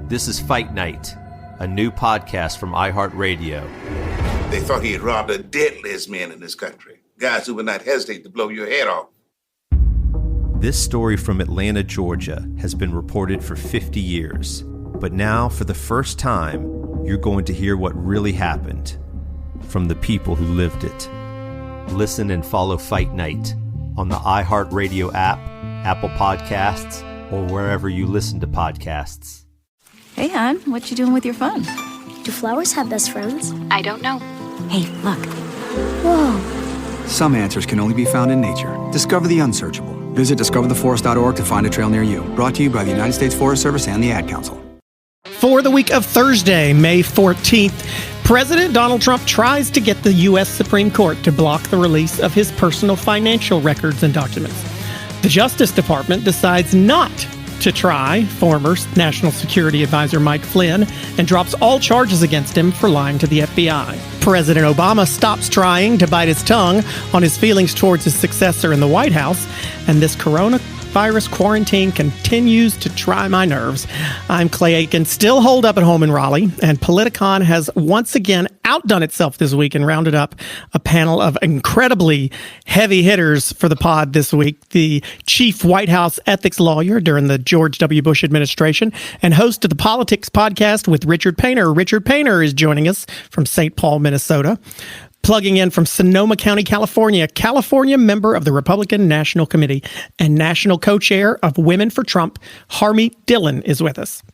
This is Fight Night, a new podcast from iHeartRadio. They thought he had robbed the deadliest men in this country. Guys who would not hesitate to blow your head off. This story from Atlanta, Georgia, has been reported for 50 years. But now, for the first time, you're going to hear what really happened from the people who lived it. Listen and follow Fight Night on the iHeartRadio app, Apple Podcasts, or wherever you listen to podcasts. Hey, hon, what you doing with your phone? Do flowers have best friends? I don't know. Hey, look. Whoa. Some answers can only be found in nature. Discover the unsearchable. Visit discovertheforest.org to find a trail near you. Brought to you by the United States Forest Service and the Ad Council. For the week of Thursday, May 14th, President Donald Trump tries to get the U.S. Supreme Court to block the release of his personal financial records and documents. The Justice Department decides not to try former National Security Advisor Mike Flynn and drops all charges against him for lying to the FBI. President Obama stops trying to bite his tongue on his feelings towards his successor in the White House, and this coronavirus quarantine continues to try my nerves. I'm Clay Aiken, still holed up at home in Raleigh, and Politicon has once again outdone itself this week and rounded up a panel of incredibly heavy hitters for the pod this week. The chief White House ethics lawyer during the George W. Bush administration and host of the Politics podcast with Richard Painter. Richard Painter is joining us from St. Paul, Minnesota. Plugging in from Sonoma County, California, California member of the Republican National Committee and national co-chair of Women for Trump, Harmeet Dillon is with us.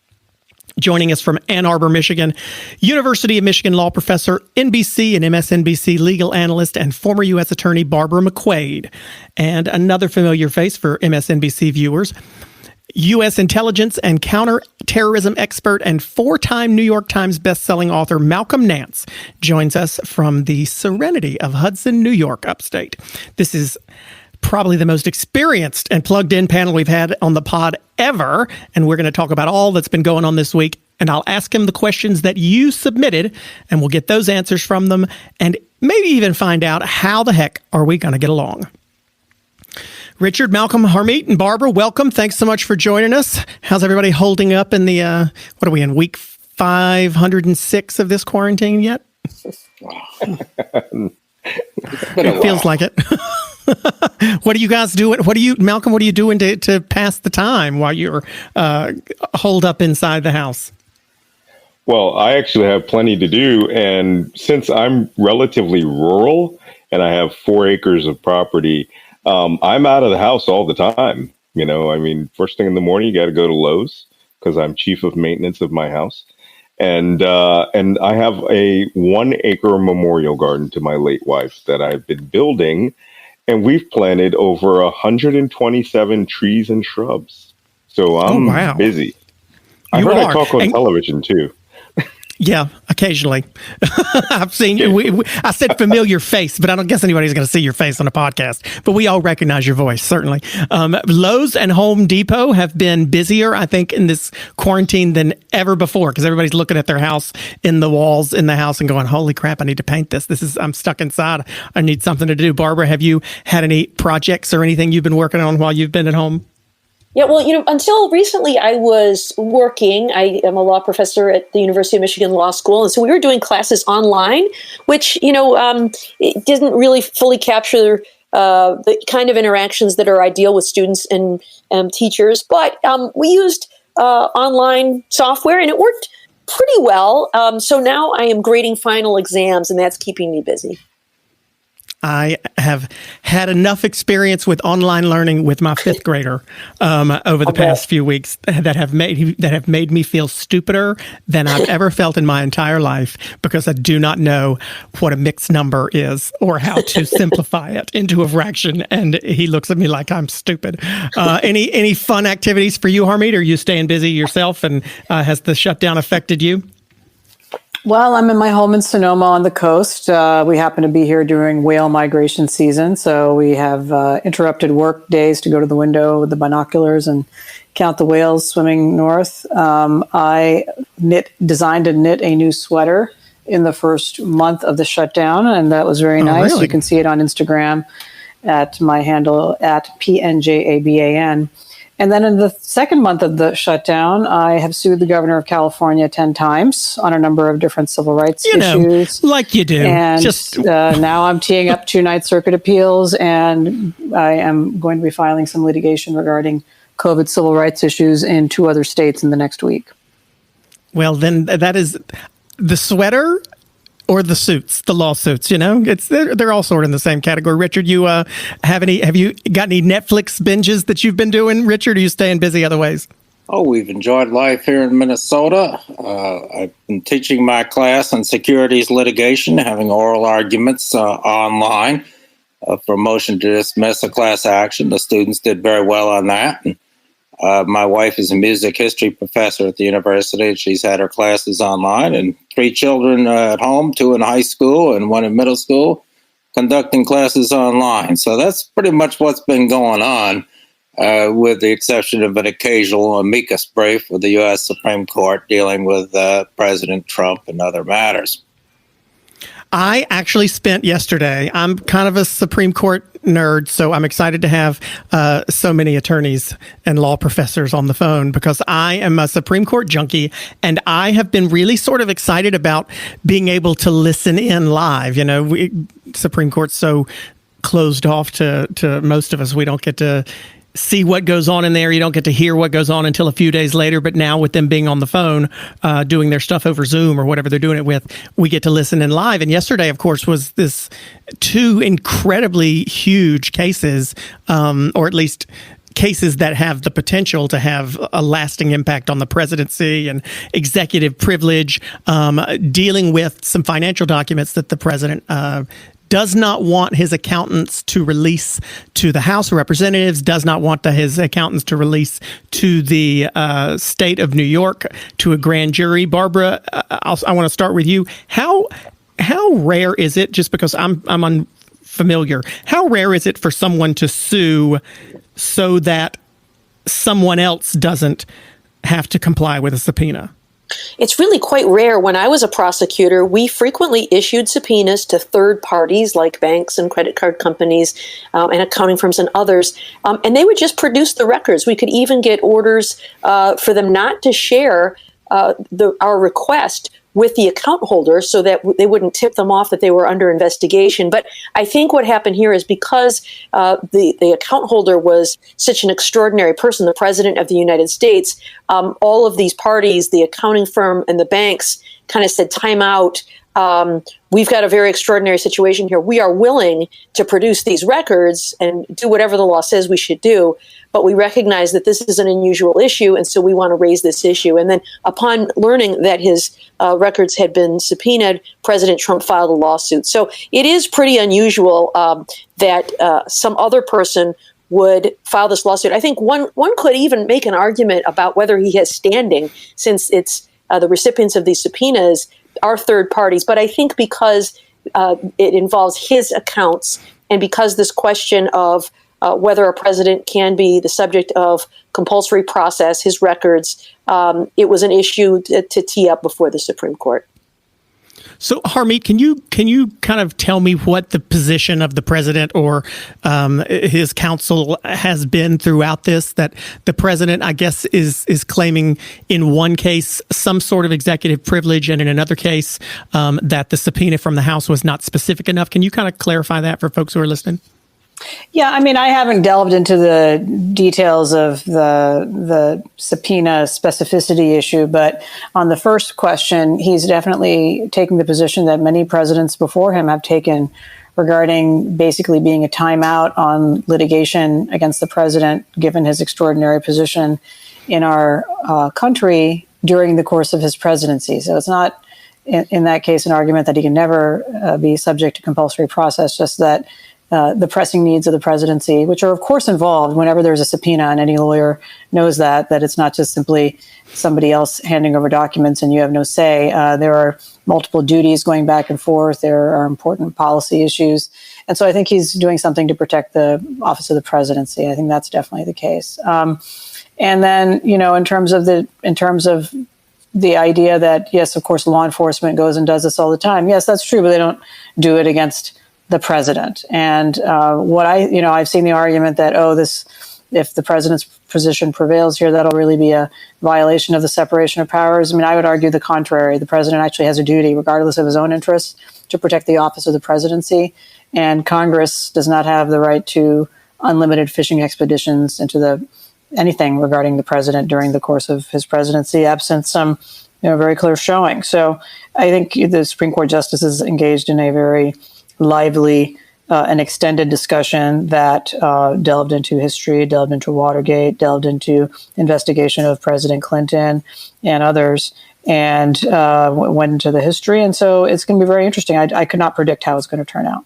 Joining us from Ann Arbor, Michigan, University of Michigan law professor, NBC and MSNBC legal analyst, and former U.S. Attorney Barbara McQuade. And another familiar face for MSNBC viewers, U.S. intelligence and counterterrorism expert and four-time New York Times bestselling author Malcolm Nance joins us from the serenity of Hudson, New York, upstate. This is probably the most experienced and plugged-in panel we've had on the pod ever, and we're going to talk about all that's been going on this week, and I'll ask him the questions that you submitted, and we'll get those answers from them, and maybe even find out how the heck are we going to get along. Richard, Malcolm, Harmeet, and Barbara, welcome. Thanks so much for joining us. How's everybody holding up in the, what are we in, week 506 of this quarantine yet? It feels like it. What are you guys doing? Malcolm, what are you doing to pass the time while you're holed up inside the house? Well, I actually have plenty to do. And since I'm relatively rural and I have 4 acres of property, I'm out of the house all the time. You know, I mean, first thing in the morning, you got to go to Lowe's because I'm chief of maintenance of my house. And I have a 1 acre memorial garden to my late wife that I've been building. And we've planted over 127 trees and shrubs. So I'm busy. I heard I talk on television too. Yeah, occasionally. I've seen you. I said familiar face, but I don't guess anybody's going to see your face on a podcast. But we all recognize your voice, certainly. Lowe's and Home Depot have been busier, I think, in this quarantine than ever before because everybody's looking at their house in the walls in the house and going, holy crap, I need to paint this. I'm stuck inside. I need something to do. Barbara, have you had any projects or anything you've been working on while you've been at home? Yeah, well, until recently I was working. I am a law professor at the University of Michigan Law School. And so we were doing classes online, which, it didn't really fully capture the kind of interactions that are ideal with students and teachers. But we used online software and it worked pretty well. So now I am grading final exams and that's keeping me busy. I have had enough experience with online learning with my 5th grader over the past few weeks that have made me feel stupider than I've ever felt in my entire life because I do not know what a mixed number is or how to simplify it into a fraction. And he looks at me like I'm stupid. Any fun activities for you, Harmeet? Are you staying busy yourself? And has the shutdown affected you? Well, I'm in my home in Sonoma on the coast. We happen to be here during whale migration season, so we have interrupted work days to go to the window with the binoculars and count the whales swimming north. I designed and knit a new sweater in the first month of the shutdown, and that was very nice. Really? You can see it on Instagram at my handle at PNJABAN. And then in the second month of the shutdown, I have sued the governor of California 10 times on a number of different civil rights issues. Like you do. And now I'm teeing up 2 Ninth Circuit appeals, and I am going to be filing some litigation regarding COVID civil rights issues in 2 other states in the next week. Well, then that is the sweater or the suits, the lawsuits, they're all sort of in the same category. Richard, have you got any Netflix binges that you've been doing, Richard? Or are you staying busy other ways? Oh, we've enjoyed life here in Minnesota. I've been teaching my class on securities litigation, having oral arguments online for a motion to dismiss a class action. The students did very well on that. And, my wife is a music history professor at the university, and she's had her classes online, and 3 children at home, 2 in high school and 1 in middle school, conducting classes online. So that's pretty much what's been going on, with the exception of an occasional amicus brief with the U.S. Supreme Court dealing with President Trump and other matters. I actually spent yesterday, I'm kind of a Supreme Court nerd, so I'm excited to have so many attorneys and law professors on the phone, because I am a Supreme Court junkie, and I have been really sort of excited about being able to listen in live. Supreme Court's so closed off to most of us. We don't get to see what goes on in there. You don't get to hear what goes on until a few days later. But now with them being on the phone, doing their stuff over Zoom or whatever they're doing it with, we get to listen in live. And yesterday, of course, was this 2 incredibly huge cases, or at least cases that have the potential to have a lasting impact on the presidency and executive privilege, dealing with some financial documents that the president does not want his accountants to release to the House of Representatives, does not want his accountants to release to the state of New York, to a grand jury. Barbara, I want to start with you. How rare is it, just because I'm unfamiliar, how rare is it for someone to sue so that someone else doesn't have to comply with a subpoena? It's really quite rare. When I was a prosecutor, we frequently issued subpoenas to third parties like banks and credit card companies and accounting firms and others, and they would just produce the records. We could even get orders for them not to share our request with the account holder so that they wouldn't tip them off that they were under investigation. But I think what happened here is because the account holder was such an extraordinary person, the president of the United States, all of these parties, the accounting firm and the banks, kind of said, time out. We've got a very extraordinary situation here. We are willing to produce these records and do whatever the law says we should do, but we recognize that this is an unusual issue, and so we want to raise this issue. And then upon learning that his records had been subpoenaed, President Trump filed a lawsuit. So it is pretty unusual that some other person would file this lawsuit. I think one could even make an argument about whether he has standing, since it's the recipients of these subpoenas are third parties. But I think because it involves his accounts, and because this question of whether a president can be the subject of compulsory process, his records, it was an issue to tee up before the Supreme Court. So, Harmeet, can you kind of tell me what the position of the president or his counsel has been throughout this? That the president, I guess, is claiming in one case some sort of executive privilege, and in another case that the subpoena from the House was not specific enough. Can you kind of clarify that for folks who are listening? Yeah, I mean, I haven't delved into the details of the subpoena specificity issue, but on the first question, he's definitely taking the position that many presidents before him have taken regarding basically being a timeout on litigation against the president, given his extraordinary position in our country during the course of his presidency. So it's not, in that case, an argument that he can never be subject to compulsory process, just that the pressing needs of the presidency, which are, of course, involved whenever there's a subpoena, and any lawyer knows that it's not just simply somebody else handing over documents and you have no say. There are multiple duties going back and forth. There are important policy issues. And so I think he's doing something to protect the office of the presidency. I think that's definitely the case. And then, in terms of the idea that, yes, of course, law enforcement goes and does this all the time. Yes, that's true, but they don't do it against the president. And I've seen the argument that, this if the president's position prevails here, that'll really be a violation of the separation of powers. I mean, I would argue the contrary. The president actually has a duty, regardless of his own interests, to protect the office of the presidency. And Congress does not have the right to unlimited fishing expeditions into anything regarding the president during the course of his presidency, absent some very clear showing. So I think the Supreme Court justices engaged in a very lively and extended discussion that delved into history, delved into Watergate, delved into investigation of President Clinton and others, and went into the history. And so it's going to be very interesting. I could not predict how it's going to turn out.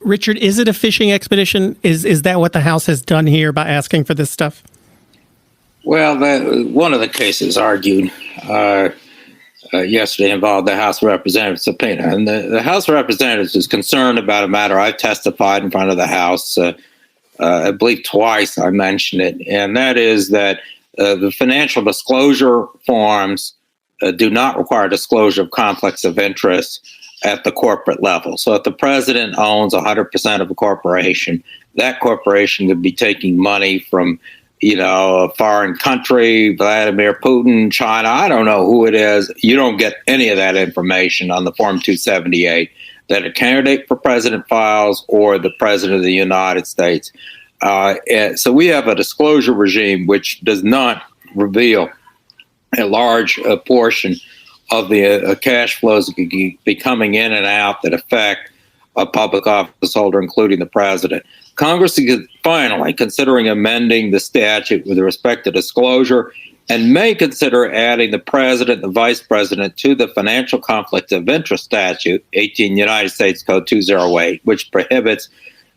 Richard, is it a fishing expedition? Is that what the House has done here by asking for this stuff? Well, one of the cases argued yesterday involved the House of Representatives subpoena. And the House of Representatives is concerned about a matter I've testified in front of the House. I believe twice I mentioned it. And that is that the financial disclosure forms do not require disclosure of conflicts of interest at the corporate level. So if the president owns 100% of a corporation, that corporation could be taking money from a foreign country, Vladimir Putin, China, I don't know who it is. You don't get any of that information on the Form 278 that a candidate for president files or the president of the United States. So we have a disclosure regime which does not reveal a large portion of the cash flows that could be coming in and out that affect a public office holder, including the president. Congress is finally considering amending the statute with respect to disclosure and may consider adding the president and the vice president to the financial conflict of interest statute, 18 United States Code 208, which prohibits,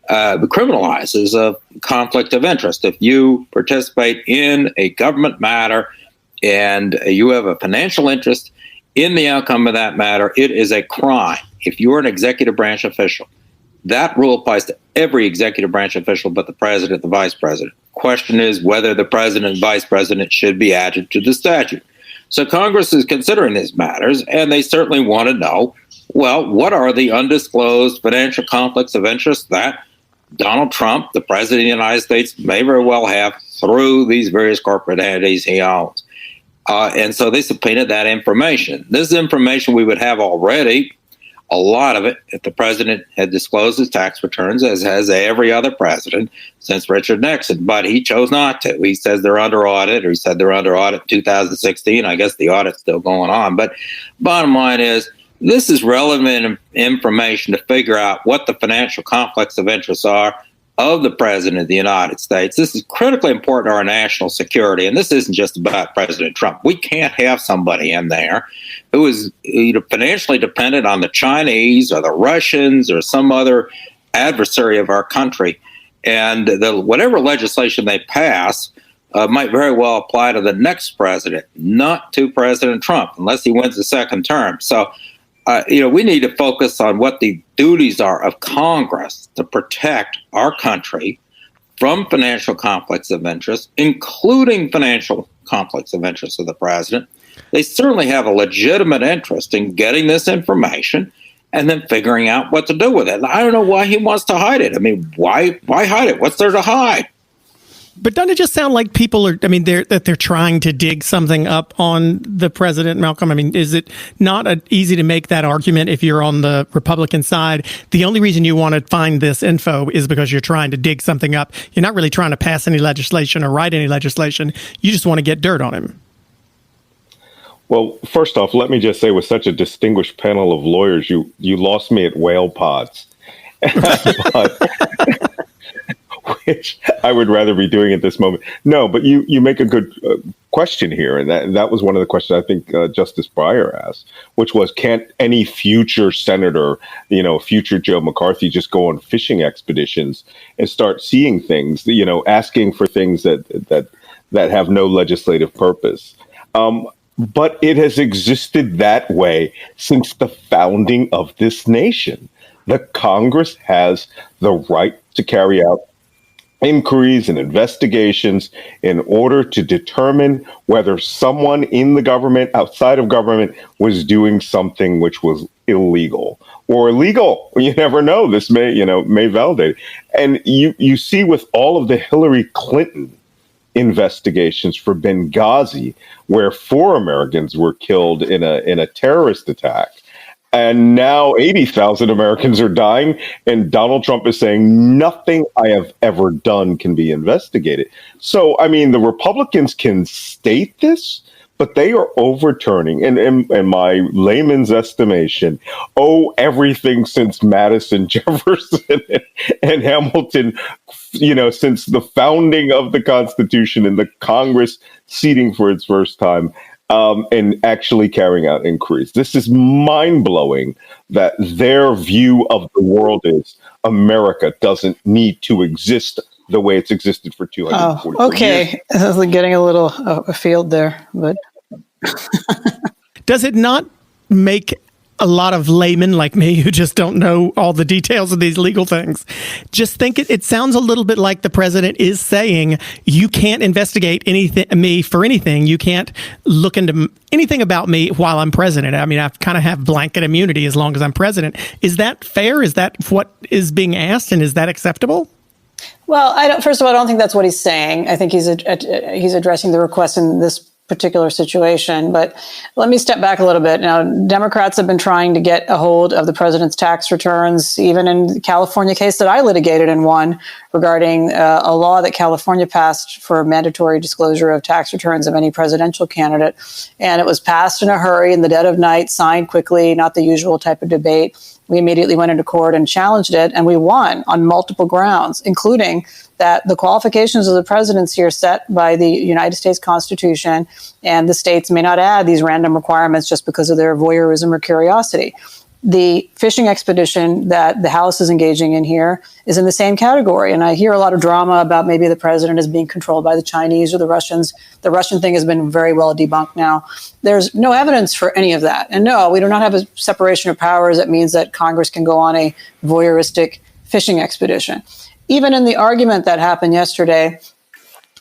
criminalizes a conflict of interest. If you participate in a government matter and you have a financial interest in the outcome of that matter, it is a crime. If you're an executive branch official, that rule applies to every executive branch official but the president, the vice president. Question is whether the president and vice president should be added to the statute. So Congress is considering these matters, and they certainly want to know, well, what are the undisclosed financial conflicts of interest that Donald Trump, the president of the United States, may very well have through these various corporate entities he owns. And so they subpoenaed that information. This information we would have already, a lot of it, if the president had disclosed his tax returns, as has every other president since Richard Nixon, but he chose not to. He says they're under audit, or he said they're under audit in 2016. I guess the audit's still going on. But bottom line is, this is relevant information to figure out what the financial conflicts of interest are of the president of the United States. This is critically important to our national security, and this isn't just about President Trump. We can't have somebody in there who is financially dependent on the Chinese or the Russians or some other adversary of our country. And whatever legislation they pass might very well apply to the next president, not to President Trump, unless he wins a second term. So we need to focus on what the duties are of Congress to protect our country from financial conflicts of interest, including financial conflicts of interest of the president. They certainly have a legitimate interest in getting this information and then figuring out what to do with it. I don't know why he wants to hide it. I mean, why hide it? What's there to hide? But doesn't it just sound like people are, they're trying to dig something up on the president, Malcolm? I mean, is it not easy to make that argument if you're on the Republican side? The only reason you want to find this info is because you're trying to dig something up. You're not really trying to pass any legislation or write any legislation. You just want to get dirt on him. Well, first off, let me just say, with such a distinguished panel of lawyers, you lost me at whale pods. Which I would rather be doing at this moment. No, but you make a good question here, and that was one of the questions I think Justice Breyer asked, which was, can't any future senator, future Joe McCarthy, just go on fishing expeditions and start seeing things, asking for things that have no legislative purpose? But it has existed that way since the founding of this nation. The Congress has the right to carry out inquiries and investigations in order to determine whether someone in the government, outside of government, was doing something which was illegal or illegal. You never know. This may validate it. And you see with all of the Hillary Clinton investigations for Benghazi, where 4 Americans were killed in a terrorist attack. And now 80,000 Americans are dying, and Donald Trump is saying nothing I have ever done can be investigated. So, I mean, the Republicans can state this, but they are overturning, in my layman's estimation, everything since Madison, Jefferson, and Hamilton, since the founding of the Constitution and the Congress seating for its first time, and actually carrying out inquiries. This is mind-blowing that their view of the world is America doesn't need to exist the way it's existed for 240 okay. years. This is getting a little afield there, but does it not make a lot of laymen like me who just don't know all the details of these legal things just think it sounds a little bit like the president is saying, you can't investigate me for anything. You can't look into anything about me while I'm president. I mean, I kind of have blanket immunity as long as I'm president. Is that fair? Is that what is being asked? And is that acceptable? Well, first of all, I don't think that's what he's saying. I think he's addressing the request in this particular situation. But let me step back a little bit. Now, Democrats have been trying to get a hold of the president's tax returns, even in the California case that I litigated and won regarding a law that California passed for mandatory disclosure of tax returns of any presidential candidate. And it was passed in a hurry in the dead of night, signed quickly, not the usual type of debate. We immediately went into court and challenged it, and we won on multiple grounds, including that the qualifications of the presidency are set by the United States Constitution, and the states may not add these random requirements just because of their voyeurism or curiosity. The fishing expedition that the House is engaging in here is in the same category. And I hear a lot of drama about maybe the president is being controlled by the Chinese or the Russians. The Russian thing has been very well debunked now. There's no evidence for any of that. And no, we do not have a separation of powers that means that Congress can go on a voyeuristic fishing expedition. Even in the argument that happened yesterday,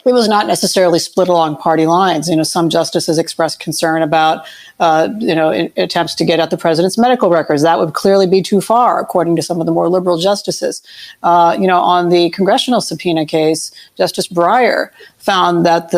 it was not necessarily split along party lines. Some justices expressed concern about, attempts to get at the president's medical records. That would clearly be too far, according to some of the more liberal justices. On the congressional subpoena case, Justice Breyer found that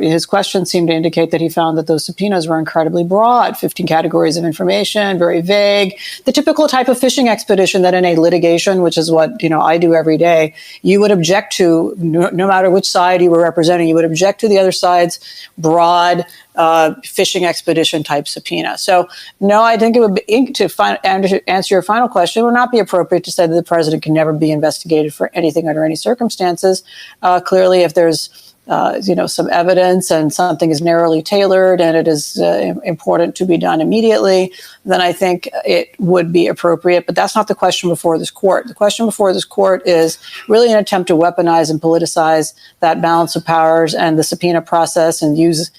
his question seemed to indicate that he found that those subpoenas were incredibly broad, 15 categories of information, very vague, the typical type of fishing expedition that in a litigation, which is what, I do every day, you would object to, no matter which side you were representing, you would object to the other side's broad fishing expedition type subpoena. So no, I think it would be, to answer your final question, it would not be appropriate to say that the president can never be investigated for anything under any circumstances. Clearly, if there's some evidence and something is narrowly tailored and it is important to be done immediately, then I think it would be appropriate. But that's not the question before this court. The question before this court is really an attempt to weaponize and politicize that balance of powers and the subpoena process and use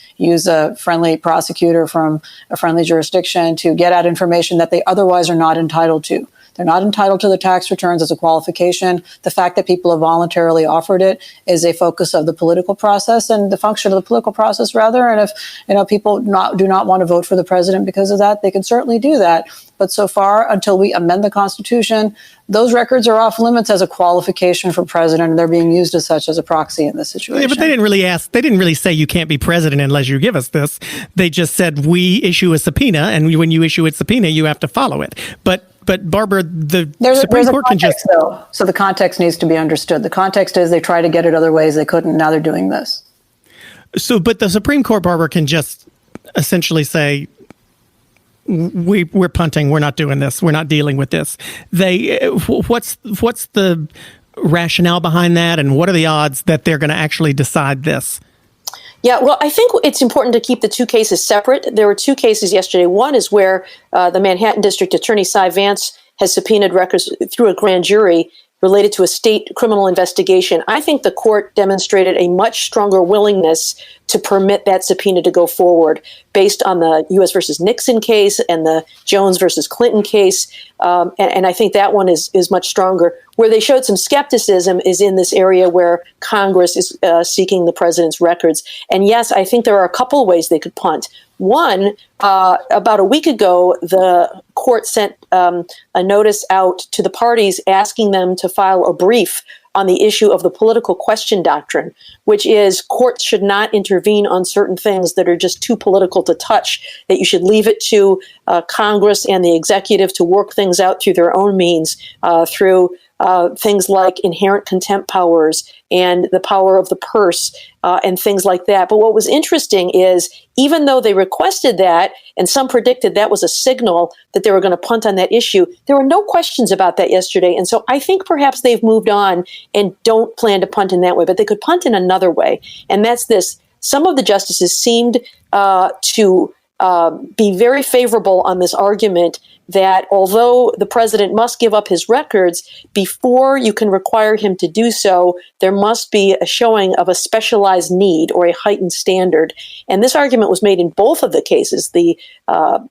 a friendly prosecutor from a friendly jurisdiction to get at information that they otherwise are not entitled to. They're not entitled to the tax returns as a qualification. The fact that people have voluntarily offered it is a focus of the political process and the function of the political process, rather. And if people do not want to vote for the president because of that, they can certainly do that. But so far, until we amend the Constitution, those records are off limits as a qualification for president, and they're being used as such as a proxy in this situation. Yeah, but they didn't really say you can't be president unless you give us this. They just said we issue a subpoena, and when you issue a subpoena, you have to follow it. But Barbara, the Supreme Court can just... So the context needs to be understood. The context is they tried to get it other ways. They couldn't. Now they're doing this. But the Supreme Court, Barbara, can just essentially say, we're punting. We're not doing this. We're not dealing with this. What's the rationale behind that? And what are the odds that they're going to actually decide this? Yeah, well, I think it's important to keep the two cases separate. There were two cases yesterday. One is where the Manhattan District Attorney Cy Vance has subpoenaed records through a grand jury related to a state criminal investigation. I think the court demonstrated a much stronger willingness to permit that subpoena to go forward based on the U.S. versus Nixon case and the Jones versus Clinton case. And I think that one is much stronger. Where they showed some skepticism is in this area where Congress is seeking the president's records. And yes, I think there are a couple of ways they could punt. One, about a week ago, the court sent a notice out to the parties asking them to file a brief on the issue of the political question doctrine, which is courts should not intervene on certain things that are just too political to touch, that you should leave it to Congress and the executive to work things out through their own means, through things like inherent contempt powers and the power of the purse and things like that. But what was interesting is even though they requested that, and some predicted that was a signal that they were going to punt on that issue, there were no questions about that yesterday. And so I think perhaps they've moved on and don't plan to punt in that way, but they could punt in another way. And that's this. Some of the justices seemed to be very favorable on this argument that although the president must give up his records, before you can require him to do so, there must be a showing of a specialized need or a heightened standard. And this argument was made in both of the cases, the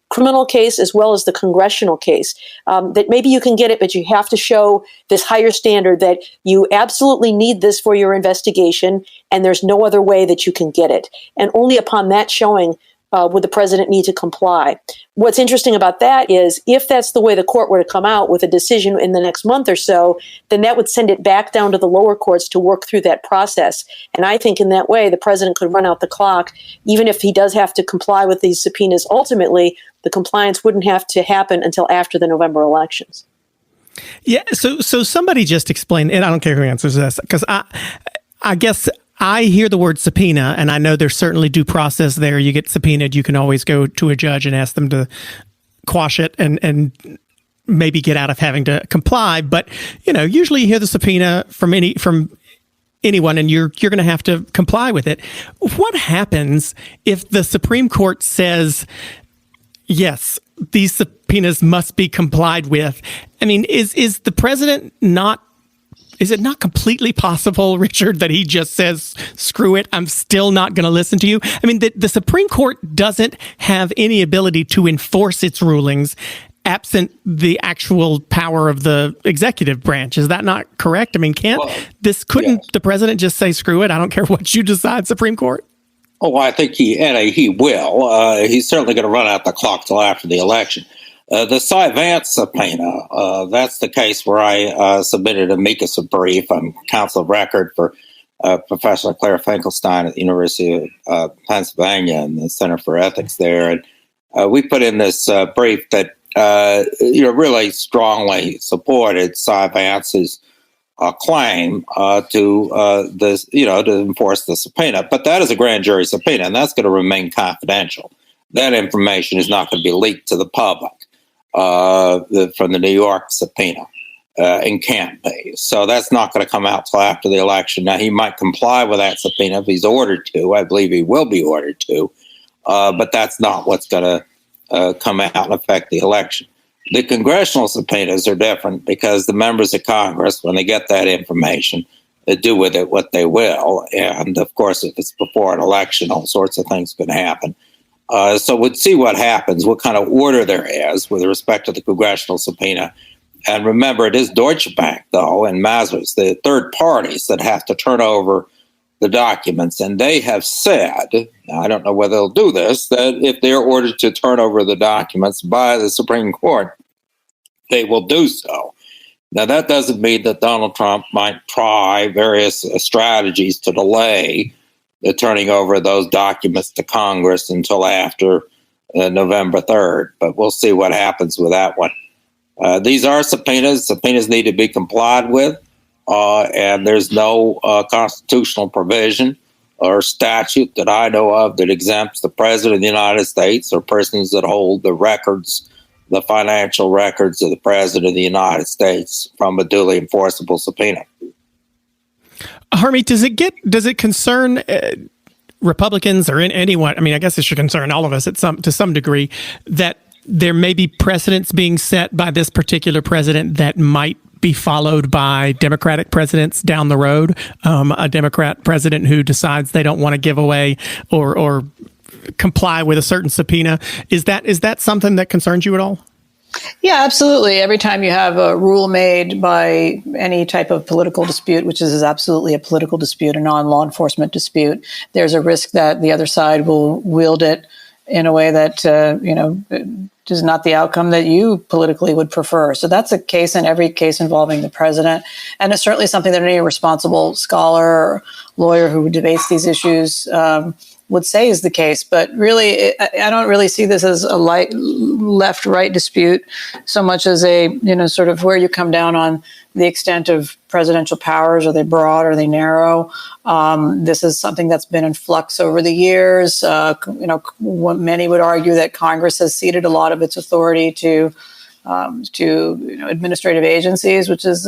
criminal case as well as the congressional case, that maybe you can get it, but you have to show this higher standard that you absolutely need this for your investigation, and there's no other way that you can get it. And only upon that showing would the president need to comply. What's interesting about that is if that's the way the court were to come out with a decision in the next month or so, then that would send it back down to the lower courts to work through that process. And I think in that way, the president could run out the clock. Even if he does have to comply with these subpoenas, ultimately, the compliance wouldn't have to happen until after the November elections. Yeah, so somebody just explain, and I don't care who answers this, because I guess I hear the word subpoena, and I know there's certainly due process there. You get subpoenaed, you can always go to a judge and ask them to quash it and maybe get out of having to comply. But, you know, usually you hear the subpoena from anyone, and you're going to have to comply with it. What happens if the Supreme Court says, yes, these subpoenas must be complied with? I mean, is the president not? Is it not completely possible, Richard, that he just says, screw it, I'm still not going to listen to you? I mean, the Supreme Court doesn't have any ability to enforce its rulings absent the actual power of the executive branch. Is that not correct? I mean, couldn't the president just say, screw it, I don't care what you decide, Supreme Court? Oh, I think he will. He's certainly going to run out the clock till after the election. The Cy Vance subpoena, that's the case where I submitted a amicus brief on counsel of record for Professor Claire Finkelstein at the University of Pennsylvania and the Center for Ethics there. And we put in this brief that really strongly supported Cy Vance's claim to enforce the subpoena. But that is a grand jury subpoena, and that's going to remain confidential. That information is not going to be leaked to the public. From the New York subpoena in cant. So that's not going to come out till after the election. Now, he might comply with that subpoena if he's ordered to. I believe he will be ordered to. But that's not what's going to come out and affect the election. The congressional subpoenas are different because the members of Congress, when they get that information, they do with it what they will. And, of course, if it's before an election, all sorts of things can happen. So we'll see what happens, what kind of order there is with respect to the congressional subpoena. And remember, it is Deutsche Bank, though, and Mazars, the third parties that have to turn over the documents. And they have said, I don't know whether they'll do this, that if they're ordered to turn over the documents by the Supreme Court, they will do so. Now, that doesn't mean that Donald Trump might try various strategies to delay the turning over those documents to Congress until after November 3rd. But we'll see what happens with that one. These are subpoenas. Subpoenas need to be complied with. And there's no constitutional provision or statute that I know of that exempts the President of the United States or persons that hold the records, the financial records of the President of the United States from a duly enforceable subpoena. Harmeet, does it concern Republicans or anyone? I mean, I guess it should concern all of us to some degree that there may be precedents being set by this particular president that might be followed by Democratic presidents down the road. A Democrat president who decides they don't want to give away or comply with a certain subpoena. Is that something that concerns you at all? Yeah, absolutely. Every time you have a rule made by any type of political dispute, which is absolutely a political dispute, a non-law enforcement dispute, there's a risk that the other side will wield it in a way that, is not the outcome that you politically would prefer. So that's a case in every case involving the president. And it's certainly something that any responsible scholar or lawyer who debates these issues would say is the case. But really, I don't really see this as a left-right dispute so much as a, sort of where you come down on the extent of presidential powers. Are they broad? Are they narrow? This is something that's been in flux over the years. Many would argue that Congress has ceded a lot of its authority to administrative agencies, which has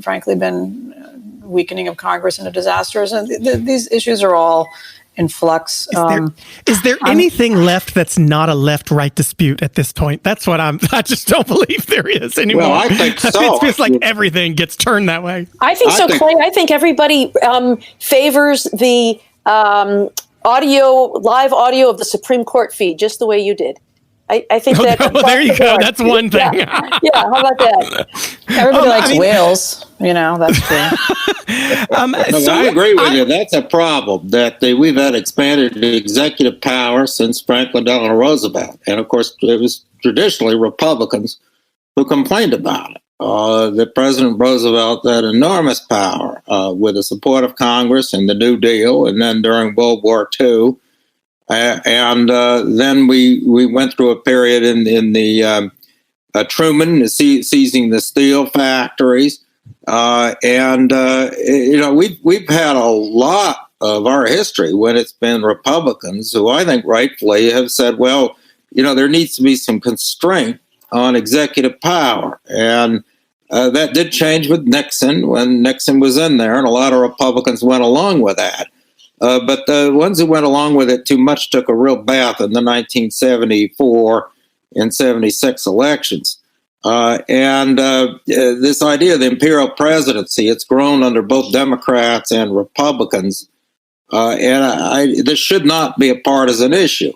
frankly been weakening of Congress into disasters. And these issues are all in flux. Is there anything left that's not a left-right dispute at this point? That's what I just don't believe there is anymore. Well, I think so. It feels like everything gets turned that way. I think so, Clay. I think everybody favors the live audio of the Supreme Court feed, just the way you did. I think that. Well, there you go. That's one thing. Yeah, how about that? Everybody likes whales. That's true. I agree with you. That's a problem that we've had expanded executive power since Franklin Delano Roosevelt. And of course, it was traditionally Republicans who complained about it. The President Roosevelt had enormous power with the support of Congress and the New Deal. And then during World War II, then we went through a period in the Truman seizing the steel factories. We've had a lot of our history when it's been Republicans who I think rightfully have said, well, there needs to be some constraint on executive power. And that did change with Nixon when Nixon was in there, and a lot of Republicans went along with that. But the ones who went along with it too much took a real bath in the 1974 and 76 elections. This idea of the imperial presidency, it's grown under both Democrats and Republicans. This should not be a partisan issue.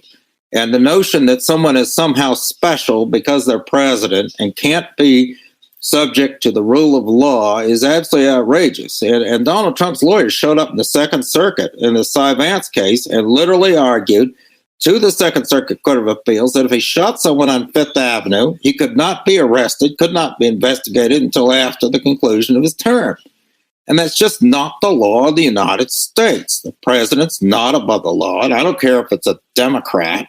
And the notion that someone is somehow special because they're president and can't be subject to the rule of law is absolutely outrageous. And Donald Trump's lawyers showed up in the Second Circuit in the Cy Vance case and literally argued to the Second Circuit Court of Appeals that if he shot someone on Fifth Avenue, he could not be arrested, could not be investigated until after the conclusion of his term. And that's just not the law of the United States. The president's not above the law. And I don't care if it's a Democrat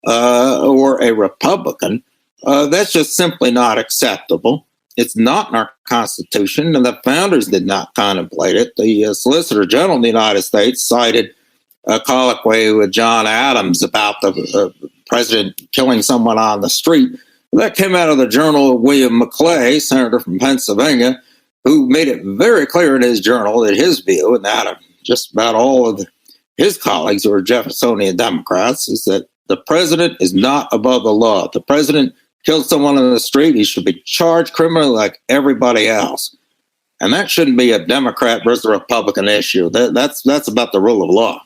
or a Republican. That's just simply not acceptable. It's not in our Constitution, and the founders did not contemplate it. The Solicitor General of the United States cited a colloquy with John Adams about the president killing someone on the street. That came out of the journal of William McClay, senator from Pennsylvania, who made it very clear in his journal that his view, and that of just about all of his colleagues who are Jeffersonian Democrats, is that the president is not above the law. If the president killed someone on the street, he should be charged criminally like everybody else. And that shouldn't be a Democrat versus a Republican issue. That's about the rule of law.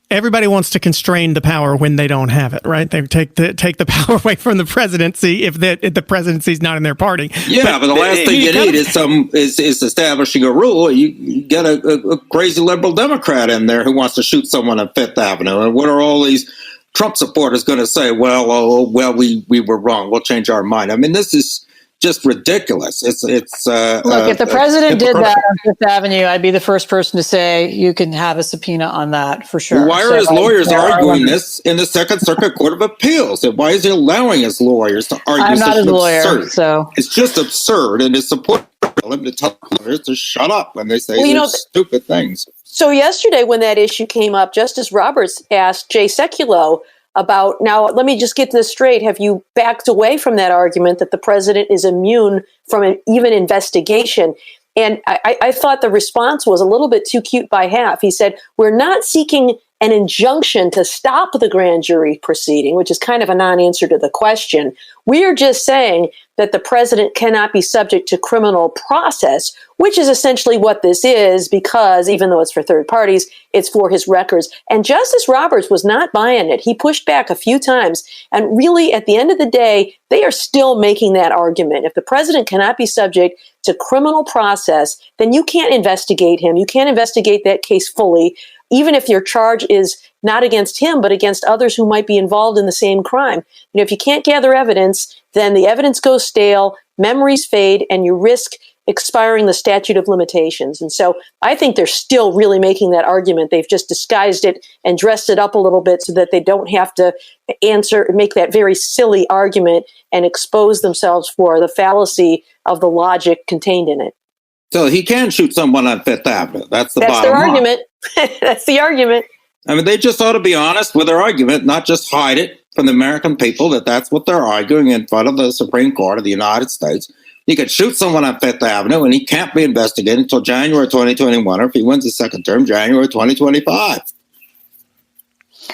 Everybody wants to constrain the power when they don't have it, right? They take the power away from the presidency if the presidency's not in their party. Yeah, but the last thing you need is establishing a rule. You get a crazy liberal Democrat in there who wants to shoot someone on Fifth Avenue. And what are all these Trump supporters going to say? Well, we were wrong. We'll change our mind. I mean, this is just ridiculous. It's look, if the president did that on Fifth Avenue, I'd be the first person to say you can have a subpoena on that for sure. Why are his lawyers arguing this in the Second Circuit Court of Appeals? And why is he allowing his lawyers to argue? I'm not such his lawyer, absurd? So it's just absurd, and his support him to tell lawyers to shut up when they say stupid things. So yesterday, when that issue came up, Justice Roberts asked Jay Sekulow about, now, let me just get this straight. Have you backed away from that argument that the president is immune from an even investigation? And I thought the response was a little bit too cute by half. He said, we're not seeking an injunction to stop the grand jury proceeding, which is kind of a non-answer to the question. We are just saying that the president cannot be subject to criminal process, which is essentially what this is, because even though it's for third parties, it's for his records. And Justice Roberts was not buying it. He pushed back a few times. And really, at the end of the day, they are still making that argument. If the president cannot be subject to criminal process, then you can't investigate him. You can't investigate that case fully, even if your charge is not against him, but against others who might be involved in the same crime. You know, if you can't gather evidence, then the evidence goes stale, memories fade, and you risk expiring the statute of limitations. And so I think they're still really making that argument. They've just disguised it and dressed it up a little bit so that they don't have to make that very silly argument and expose themselves for the fallacy of the logic contained in it. So he can shoot someone on Fifth Avenue. That's their argument. That's the argument. I mean, they just ought to be honest with their argument, not just hide it from the American people that that's what they're arguing in front of the Supreme Court of the United States. He could shoot someone on Fifth Avenue and he can't be investigated until January 2021, or if he wins the second term, January 2025.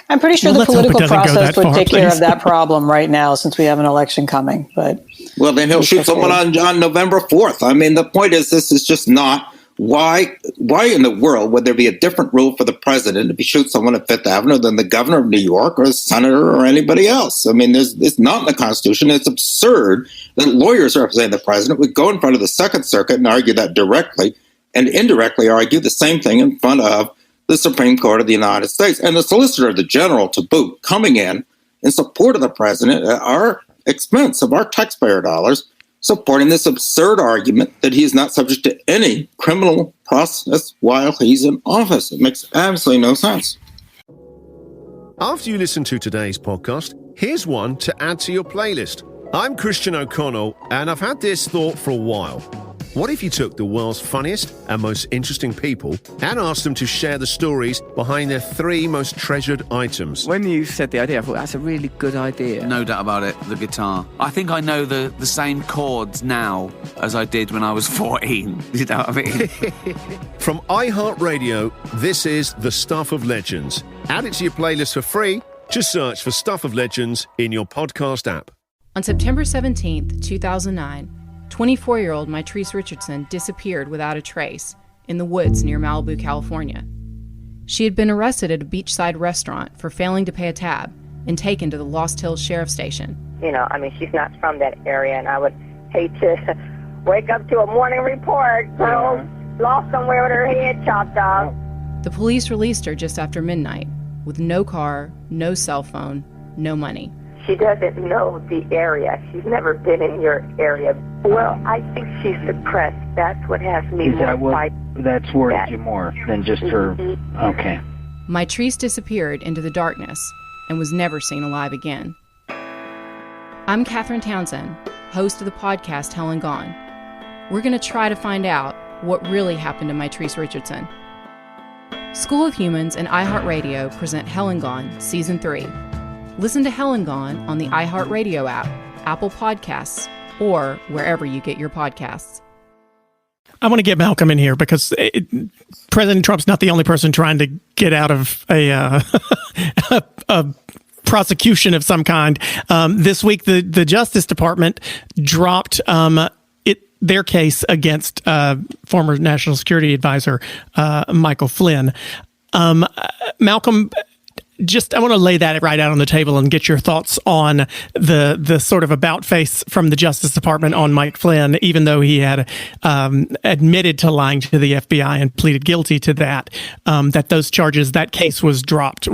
I'm pretty sure the political process would take care of that problem right now, since we have an election coming. But then he'll shoot someone on November 4th. I mean, the point is, this is just not why in the world would there be a different rule for the president to shoot someone at Fifth Avenue than the governor of New York or a senator or anybody else? I mean, it's not in the Constitution. It's absurd that lawyers representing the president would go in front of the Second Circuit and argue that directly and indirectly argue the same thing in front of the Supreme Court of the United States. And the Solicitor General to boot, coming in support of the president at our expense of our taxpayer dollars, supporting this absurd argument that he is not subject to any criminal process while he's in office. It makes absolutely no sense. After you listen to today's podcast, here's one to add to your playlist. I'm Christian O'Connell, and I've had this thought for a while. What if you took the world's funniest and most interesting people and asked them to share the stories behind their 3 most treasured items? When you said the idea, I thought that's a really good idea. No doubt about it, the guitar. I think I know the same chords now as I did when I was 14. You know what I mean? From iHeartRadio, this is The Stuff of Legends. Add it to your playlist for free. Just search for Stuff of Legends in your podcast app. On September 17th, 2009, 24-year-old Mitrice Richardson disappeared without a trace in the woods near Malibu, California. She had been arrested at a beachside restaurant for failing to pay a tab and taken to the Lost Hills Sheriff Station. You know, I mean, she's not from that area, and I would hate to wake up to a morning report, girl lost somewhere with her head chopped off. The police released her just after midnight with no car, no cell phone, no money. She doesn't know the area. She's never been in your area. Well, I think she's depressed. That's what has me more. That's worried you more than just her. Okay. Mitrice disappeared into the darkness and was never seen alive again. I'm Catherine Townsend, host of the podcast Hell and Gone. We're going to try to find out what really happened to Mitrice Richardson. School of Humans and iHeartRadio present Hell and Gone Season 3. Listen to Hell and Gone on the iHeartRadio app, Apple Podcasts, or wherever you get your podcasts. I want to get Malcolm in here because President Trump's not the only person trying to get out of a prosecution of some kind. This week, the Justice Department dropped their case against former National Security Advisor Michael Flynn. Malcolm, I want to lay that right out on the table and get your thoughts on the sort of about face from the Justice Department on Mike Flynn, even though he had admitted to lying to the FBI and pleaded guilty to that those charges, that case was dropped.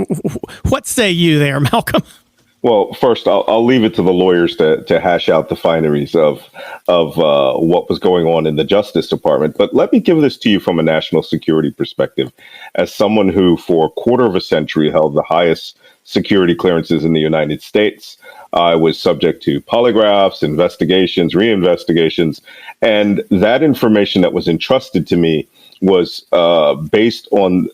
What say you there, Malcolm? Well, first, I'll leave it to the lawyers to hash out the fineries of what was going on in the Justice Department. But let me give this to you from a national security perspective. As someone who, for a quarter of a century, held the highest security clearances in the United States, I was subject to polygraphs, investigations, reinvestigations, and that information that was entrusted to me was based on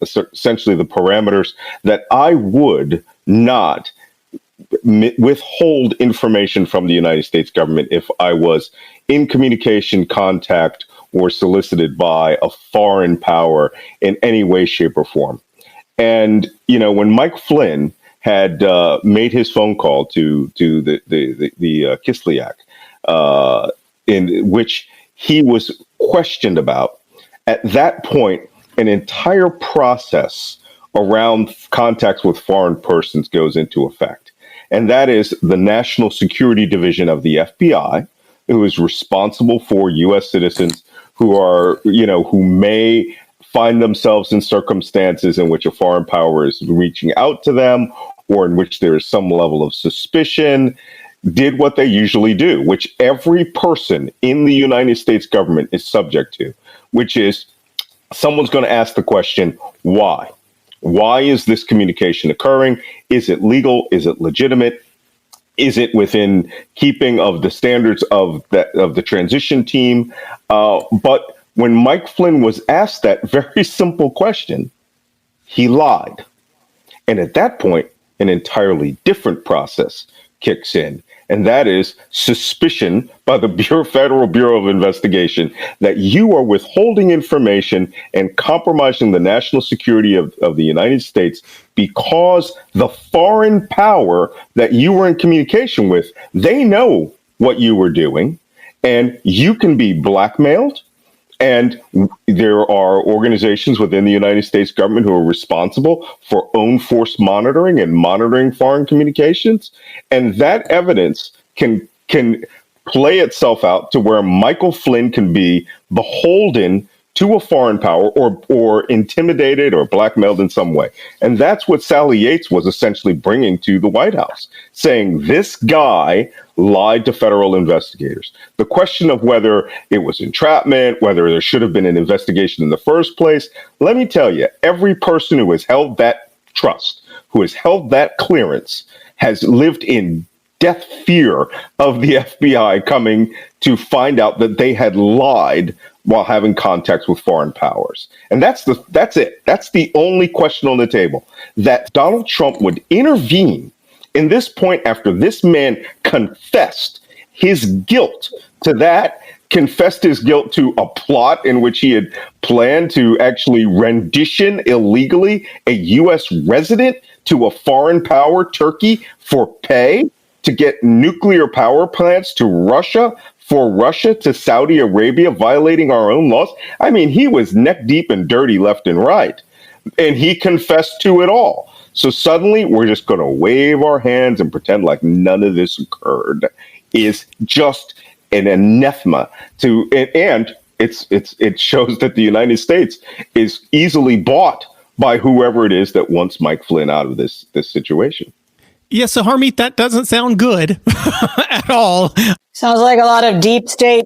essentially the parameters that I would not withhold information from the United States government if I was in communication, contact, or solicited by a foreign power in any way, shape, or form. And, when Mike Flynn had made his phone call to the Kislyak, in which he was questioned about, at that point, an entire process around contacts with foreign persons goes into effect. And that is the National Security Division of the FBI, who is responsible for U.S. citizens who are, who may find themselves in circumstances in which a foreign power is reaching out to them, or in which there is some level of suspicion, did what they usually do, which every person in the United States government is subject to, which is someone's going to ask the question, why? Why is this communication occurring? Is it legal? Is it legitimate? Is it within keeping of the standards of the transition team? But when Mike Flynn was asked that very simple question, he lied. And at that point, an entirely different process kicks in. And that is suspicion by the Federal Bureau of Investigation that you are withholding information and compromising the national security of the United States because the foreign power that you were in communication with, they know what you were doing, and you can be blackmailed. And there are organizations within the United States government who are responsible for own force monitoring and monitoring foreign communications. And that evidence can play itself out to where Michael Flynn can be beholden to a foreign power or intimidated or blackmailed in some way. And that's what Sally Yates was essentially bringing to the White House, saying this guy lied to federal investigators. The question of whether it was entrapment, whether there should have been an investigation in the first place, let me tell you, every person who has held that trust, who has held that clearance, has lived in death fear of the FBI coming to find out that they had lied while having contacts with foreign powers. And that's it. That's the only question on the table, that Donald Trump would intervene in this point after this man confessed his guilt to that, confessed his guilt to a plot in which he had planned to actually rendition illegally a U.S. resident to a foreign power, Turkey, for pay, to get nuclear power plants to Russia, for Russia to Saudi Arabia, violating our own laws. I mean, he was neck deep and dirty left and right, and he confessed to it all. So suddenly we're just going to wave our hands and pretend like none of this occurred is just an anathema to, and it shows that the United States is easily bought by whoever it is that wants Mike Flynn out of this situation. Yeah, so Harmeet, that doesn't sound good at all. Sounds like a lot of deep state,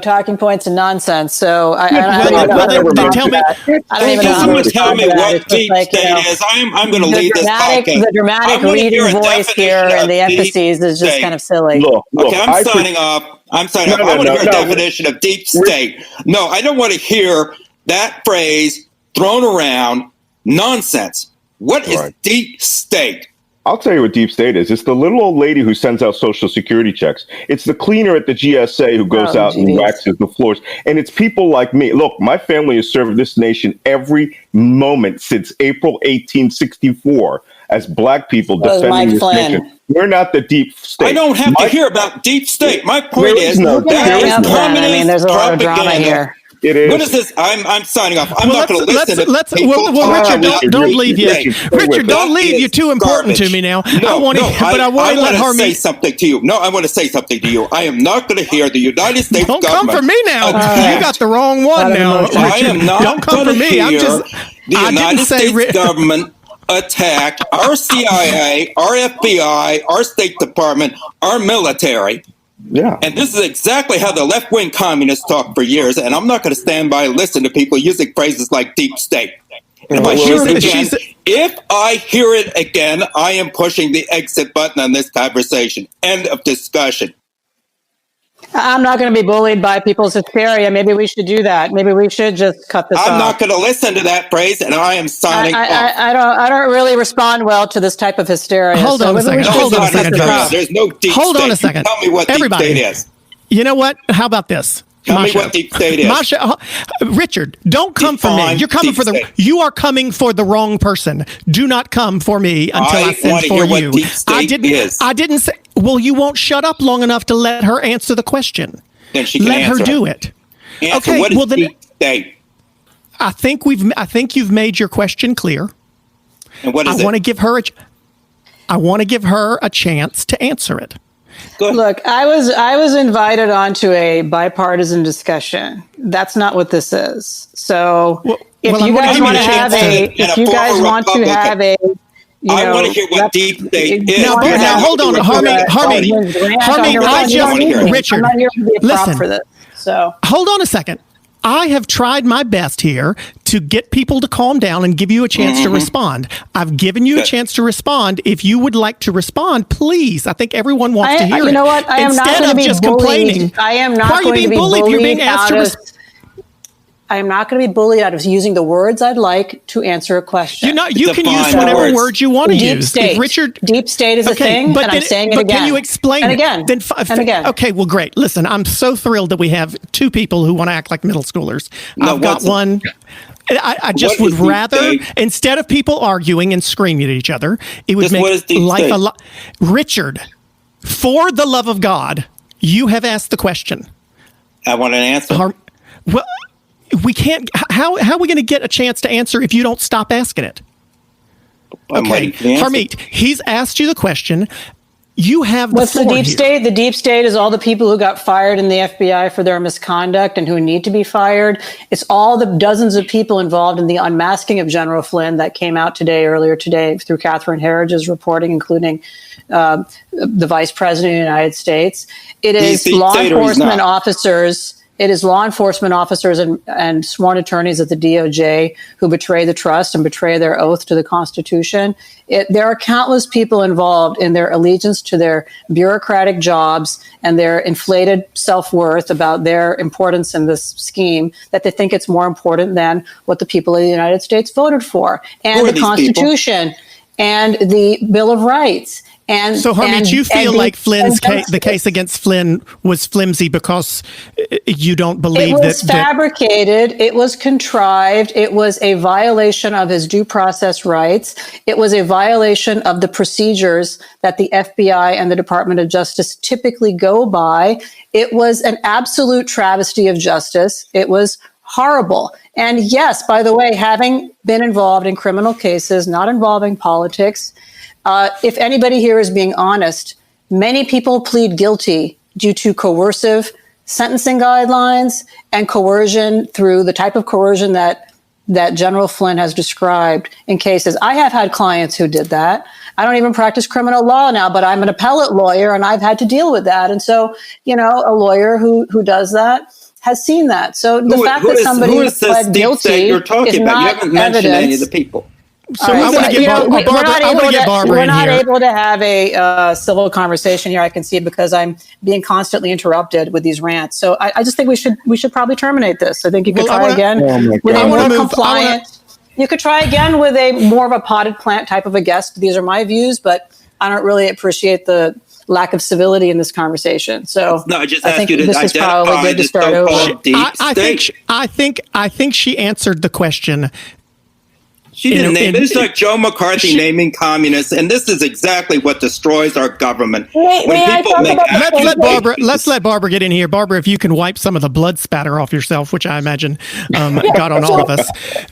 talking points and nonsense. So I don't tell me. I don't even know. Someone tell me what deep state is. I'm going to lead this podcast. The dramatic reading voice here and the emphases is just kind of silly. Look, okay, I'm signing off. I want to hear a definition of deep state. No, I don't want to hear that phrase thrown around. Nonsense. What is deep state? I'll tell you what deep state is. It's the little old lady who sends out Social Security checks. It's the cleaner at the GSA who goes out and waxes the floors. And it's people like me. Look, my family has served this nation every moment since April 1864 as black people defending this nation. We're not the deep state. I don't have to hear about deep state. My point is that is communist there's a lot of drama here. It is. What is this? I'm signing off. I'm not going to listen to people. Richard, don't leave yet. Richard, don't leave. You're too important to me now. I want to say something to you. No, I want to say something to you. I am not going to hear the United States government. Don't come for me now. You got the wrong one now. Richard. I am not going to hear the United States government attack our CIA, our FBI, our State Department, our military. Yeah. And this is exactly how the left-wing communists talk for years, and I'm not going to stand by and listen to people using phrases like deep state. And if I hear it again, I am pushing the exit button on this conversation. End of discussion. I'm not going to be bullied by people's hysteria. Maybe we should do that. Maybe we should just cut this off. I'm not going to listen to that phrase, and I am signing off. I don't really respond well to this type of hysteria. Hold on a second. There's no deep state. Hold on a second. Tell me what deep state is. You know what? How about this? Tell me what deep state is. Masha, Richard, don't come for me. You're coming for the. You are coming for the wrong person. Do not come for me until I send for you. What deep state is. I didn't say. Well, you won't shut up long enough to let her answer the question. Then she can let answer her do it. Answer, okay. What is well, then deep state? I think you've made your question clear. And what is I want to give her a chance to answer it. Look, I was invited onto a bipartisan discussion. That's not what this is. So if you guys want to have I want to hear what deep state is. Now hold on, Harmeet. Richard, I'm not here to be a prop for this. So hold on a second. I have tried my best here to get people to calm down and give you a chance to respond. I've given you a chance to respond. If you would like to respond, please. I think everyone wants to hear it. You know what? I am not going to be bullied. I am not going to be bullied. You're being asked to I am not going to be bullied out of using the words I'd like to answer a question. You can use whatever words you want to use. Deep state is a thing, and I'm saying it again. But can you explain and it? again? And again. Okay, well, great. Listen, I'm so thrilled that we have two people who want to act like middle schoolers. I've got one. I just would rather, instead of people arguing and screaming at each other, it would make life a lot. Richard, for the love of God, you have asked the question. I want an answer. Well, we can't. How are we going to get a chance to answer if you don't stop asking it? Okay, Harmeet, he's asked you the question. You have What's the deep state? The deep state is all the people who got fired in the FBI for their misconduct and who need to be fired. It's all the dozens of people involved in the unmasking of General Flynn that came out earlier today through Catherine Herridge's reporting, including the Vice President of the United States. It is law enforcement officers. It is law enforcement officers and sworn attorneys at the DOJ who betray the trust and betray their oath to the Constitution. There are countless people involved in their allegiance to their bureaucratic jobs and their inflated self-worth about their importance in this scheme that they think it's more important than what the people of the United States voted for, and the Constitution and the Bill of Rights. And so, Harmeet, you feel like the case against Flynn was flimsy because you don't believe that it was fabricated, it was contrived, it was a violation of his due process rights, it was a violation of the procedures that the FBI and the Department of Justice typically go by. It was an absolute travesty of justice. It was horrible. And yes, by the way, having been involved in criminal cases, not involving politics, if anybody here is being honest, many people plead guilty due to coercive sentencing guidelines and coercion through the type of coercion that General Flynn has described in cases. I have had clients who did that. I don't even practice criminal law now, but I'm an appellate lawyer and I've had to deal with that. And so, a lawyer who does that has seen that. So the fact that somebody pled guilty is not you haven't mentioned any of the people. So I want to get Barbara We're in not here. able to have a civil conversation here. I can see because I'm being constantly interrupted with these rants. So I just think we should probably terminate this. I think you could try again with a more compliant. You could try again with a more of a potted plant type of a guest. These are my views, but I don't really appreciate the lack of civility in this conversation. So no, I just ask you to this is probably good to start over. I think she answered the question. She didn't name it. It's like Joe McCarthy naming communists, and this is exactly what destroys our government. Let's let Barbara get in here. Barbara, if you can wipe some of the blood spatter off yourself, which I imagine got on all of us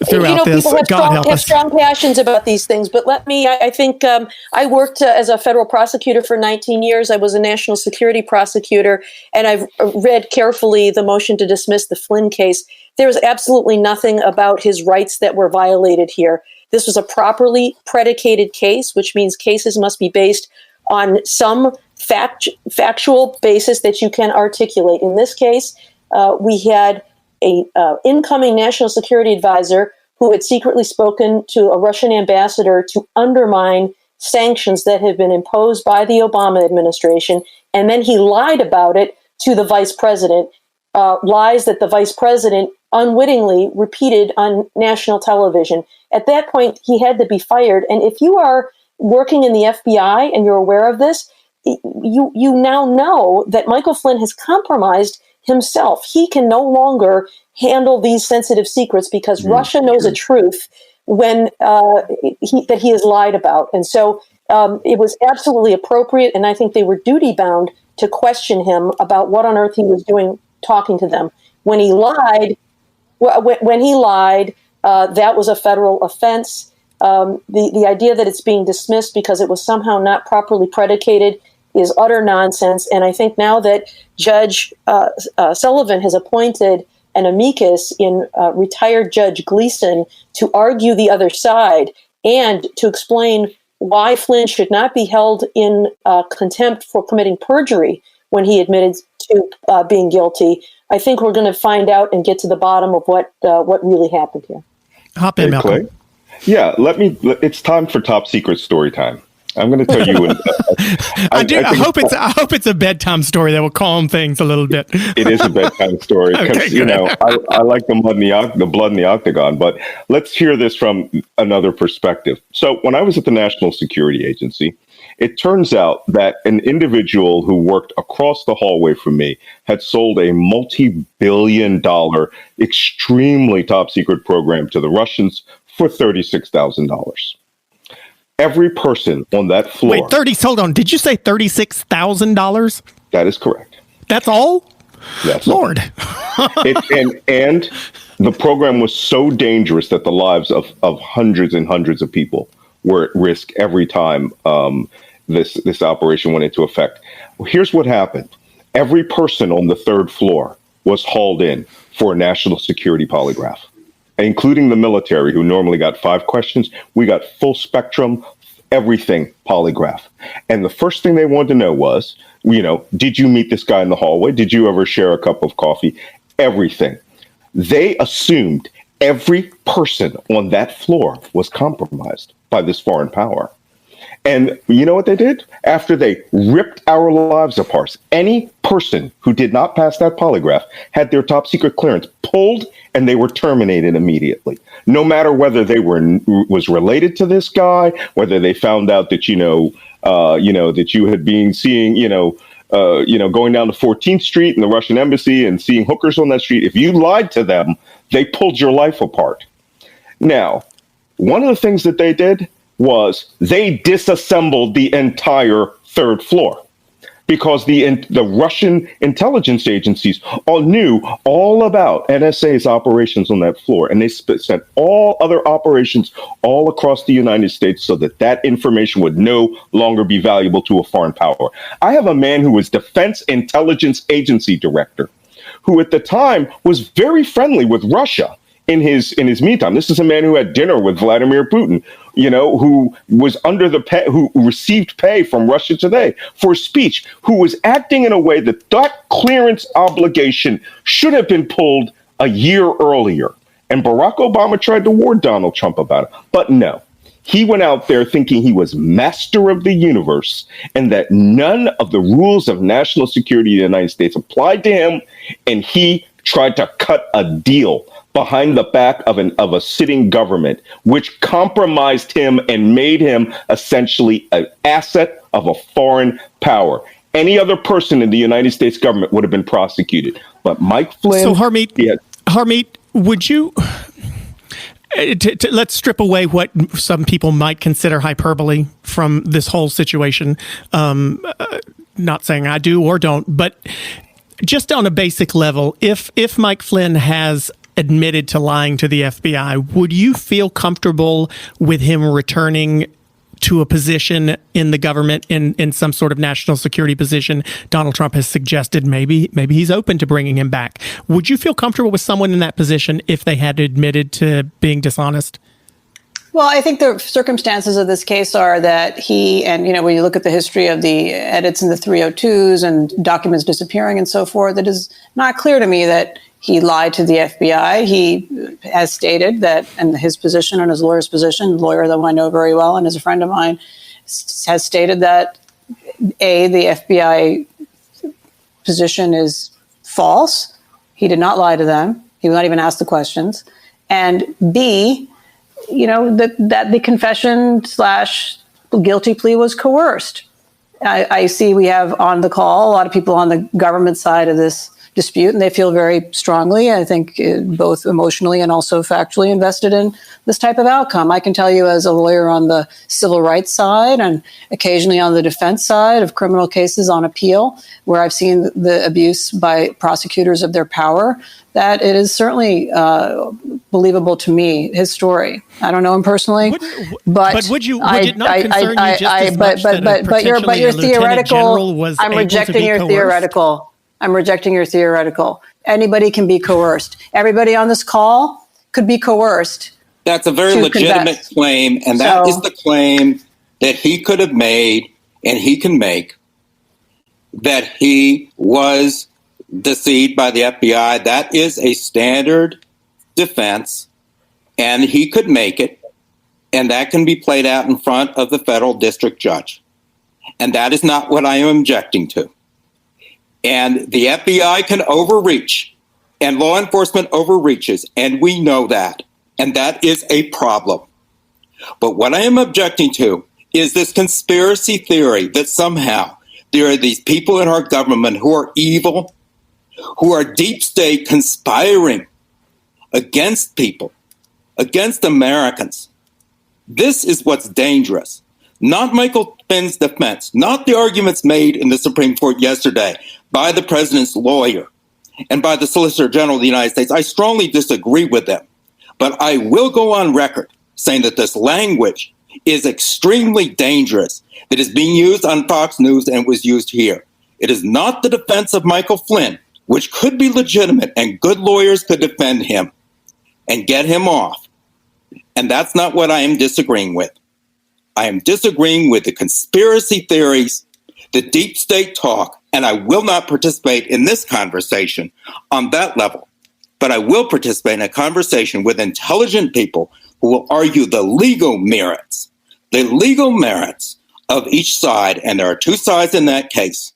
throughout this. People have strong passions about these things, but I think I worked as a federal prosecutor for 19 years. I was a national security prosecutor, and I've read carefully the motion to dismiss the Flynn case. There was absolutely nothing about his rights that were violated here. This was a properly predicated case, which means cases must be based on some factual basis that you can articulate. In this case, we had an incoming national security advisor who had secretly spoken to a Russian ambassador to undermine sanctions that have been imposed by the Obama administration, and then he lied about it to the vice president, lies that the vice president unwittingly repeated on national television. At that point, he had to be fired. And if you are working in the FBI and you're aware of this, you now know that Michael Flynn has compromised himself. He can no longer handle these sensitive secrets because Russia knows a truth when that he has lied about. And so it was absolutely appropriate, and I think they were duty-bound to question him about what on earth he was doing talking to them. When he lied, that was a federal offense. The idea that it's being dismissed because it was somehow not properly predicated is utter nonsense. And I think now that Judge Sullivan has appointed an amicus in retired Judge Gleason to argue the other side and to explain why Flynn should not be held in contempt for committing perjury when he admitted to being guilty, I think we're going to find out and get to the bottom of what really happened here. Hop in, Malcolm. Clay? Yeah, it's time for top secret story time. I'm going to tell you. I hope it's a bedtime story that will calm things a little bit. It is a bedtime story because I like the blood in the octagon. But let's hear this from another perspective. So when I was at the National Security Agency, it turns out that an individual who worked across the hallway from me had sold a multi-billion-dollar, extremely top secret program to the Russians for $36,000. Every person on that floor. Wait, hold on. Did you say $36,000? That is correct. That's all? That's Lord. And the program was so dangerous that the lives of hundreds and hundreds of people were at risk every time this operation went into effect. Here's what happened. Every person on the third floor was hauled in for a national security polygraph, including the military, who normally got 5 questions. We got full spectrum, everything polygraph. And the first thing they wanted to know was, did you meet this guy in the hallway? Did you ever share a cup of coffee? Everything. They assumed every person on that floor was compromised by this foreign power. And you know what they did? After they ripped our lives apart, any person who did not pass that polygraph had their top secret clearance pulled and they were terminated immediately. No matter whether they was related to this guy, whether they found out that, that you had been seeing, going down to 14th Street in the Russian embassy and seeing hookers on that street. If you lied to them, they pulled your life apart. Now, one of the things that they did was they disassembled the entire third floor because the Russian intelligence agencies knew all about NSA's operations on that floor, and they sent all other operations all across the United States so that information would no longer be valuable to a foreign power. I have a man who was Defense Intelligence Agency director, who at the time was very friendly with Russia. In his meantime, this is a man who had dinner with Vladimir Putin, who was who received pay from Russia Today for speech, who was acting in a way that clearance obligation should have been pulled a year earlier. And Barack Obama tried to warn Donald Trump about it. But no, he went out there thinking he was master of the universe and that none of the rules of national security in the United States applied to him. And he tried to cut a deal behind the back of a sitting government, which compromised him and made him essentially an asset of a foreign power. Any other person in the United States government would have been prosecuted. But Mike Flynn... So, Harmeet, would you... let's strip away what some people might consider hyperbole from this whole situation. Not saying I do or don't, but just on a basic level, if Mike Flynn has admitted to lying to the FBI, would you feel comfortable with him returning to a position in the government in some sort of national security position? Donald Trump has suggested maybe he's open to bringing him back. Would you feel comfortable with someone in that position if they had admitted to being dishonest? Well, I think the circumstances of this case are that when you look at the history of the edits in the 302s and documents disappearing and so forth, it is not clear to me that he lied to the FBI. He has stated that, in his position and his lawyer's position, a lawyer that I know very well and is a friend of mine, has stated that, A, the FBI position is false. He did not lie to them. He would not even ask the questions. And B, that the confession / guilty plea was coerced. I see we have on the call a lot of people on the government side of this dispute, and they feel very strongly, I think, both emotionally and also factually invested in this type of outcome. I can tell you as a lawyer on the civil rights side and occasionally on the defense side of criminal cases on appeal, where I've seen the abuse by prosecutors of their power, that it is certainly believable to me, his story. I don't know him personally, but would it not concern you just as much but your theoretical, I'm rejecting your coerced? theoretical. I'm rejecting your theoretical. Anybody can be coerced. Everybody on this call could be coerced. That's a very legitimate claim, and that is the claim that he could have made and he can make, that he was deceived by the FBI. That is a standard defense, and he could make it, and that can be played out in front of the federal district judge. And that is not what I am objecting to. And the FBI can overreach, and law enforcement overreaches, and we know that. And that is a problem. But what I am objecting to is this conspiracy theory that somehow there are these people in our government who are evil, who are deep state conspiring against people, against Americans. This is what's dangerous. Not Michael Flynn's defense, not the arguments made in the Supreme Court yesterday by the president's lawyer and by the Solicitor General of the United States. I strongly disagree with them, but I will go on record saying that this language is extremely dangerous, that is being used on Fox News and was used here. It is not the defense of Michael Flynn, which could be legitimate, and good lawyers could defend him and get him off. And that's not what I am disagreeing with. I am disagreeing with the conspiracy theories, the deep state talk, and I will not participate in this conversation on that level. But I will participate in a conversation with intelligent people who will argue the legal merits of each side. And there are two sides in that case.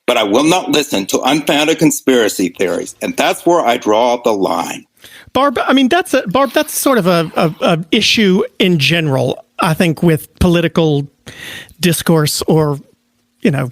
But I will not listen to unfounded conspiracy theories. And that's where I draw the line. Barb, I mean, that's sort of a issue in general, I think, with political discourse, or, you know,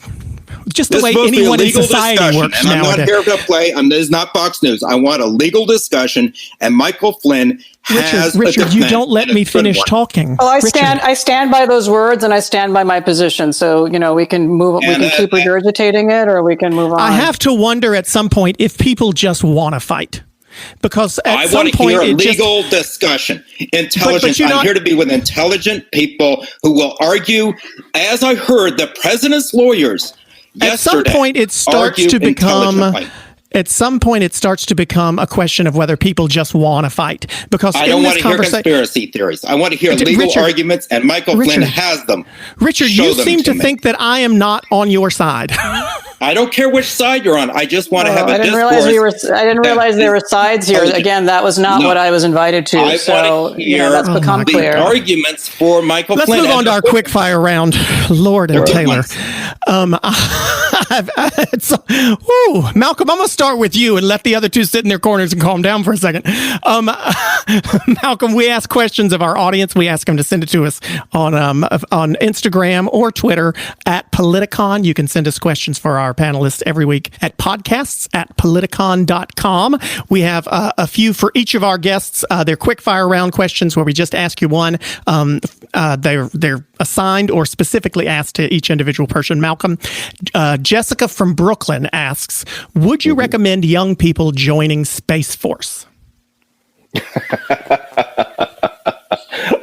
just the way anyone in society works and I'm nowadays. not here to play. This is not Fox News. I want a legal discussion, and Michael Flynn has Richard, you don't let me finish talking. Well, I stand by those words, and I stand by my position. So, you know, we can move. We can keep regurgitating it, or we can move on. I have to wonder at some point if people just want to fight. Because I want to hear a legal discussion. Intelligent. I'm here to be with intelligent people who will argue, as I heard the president's lawyers yesterday. At some point, it starts to become a question of whether people just want to fight. Because I don't want to hear conspiracy theories. I want to hear legal arguments, and Michael Flynn has them. Richard, you seem to think that I am not on your side. I don't care which side you're on. I just want to have a discourse. I didn't realize there were sides here. Again, that was not what I was invited to. So, that's become clear. Arguments for Michael Flynn. Let's move on to our quick fire round. Lord and Taylor. Malcolm, I'm going to start with you and let the other two sit in their corners and calm down for a second. Malcolm, we ask questions of our audience. We ask them to send it to us on Instagram or Twitter at Politicon. You can send us questions for our panelists every week at podcasts@politicon.com. We have a few for each of our guests. They're quick fire round questions where we just ask you one. They're assigned or specifically asked to each individual person. Malcolm, Jessica from Brooklyn asks, would you recommend young people joining Space Force?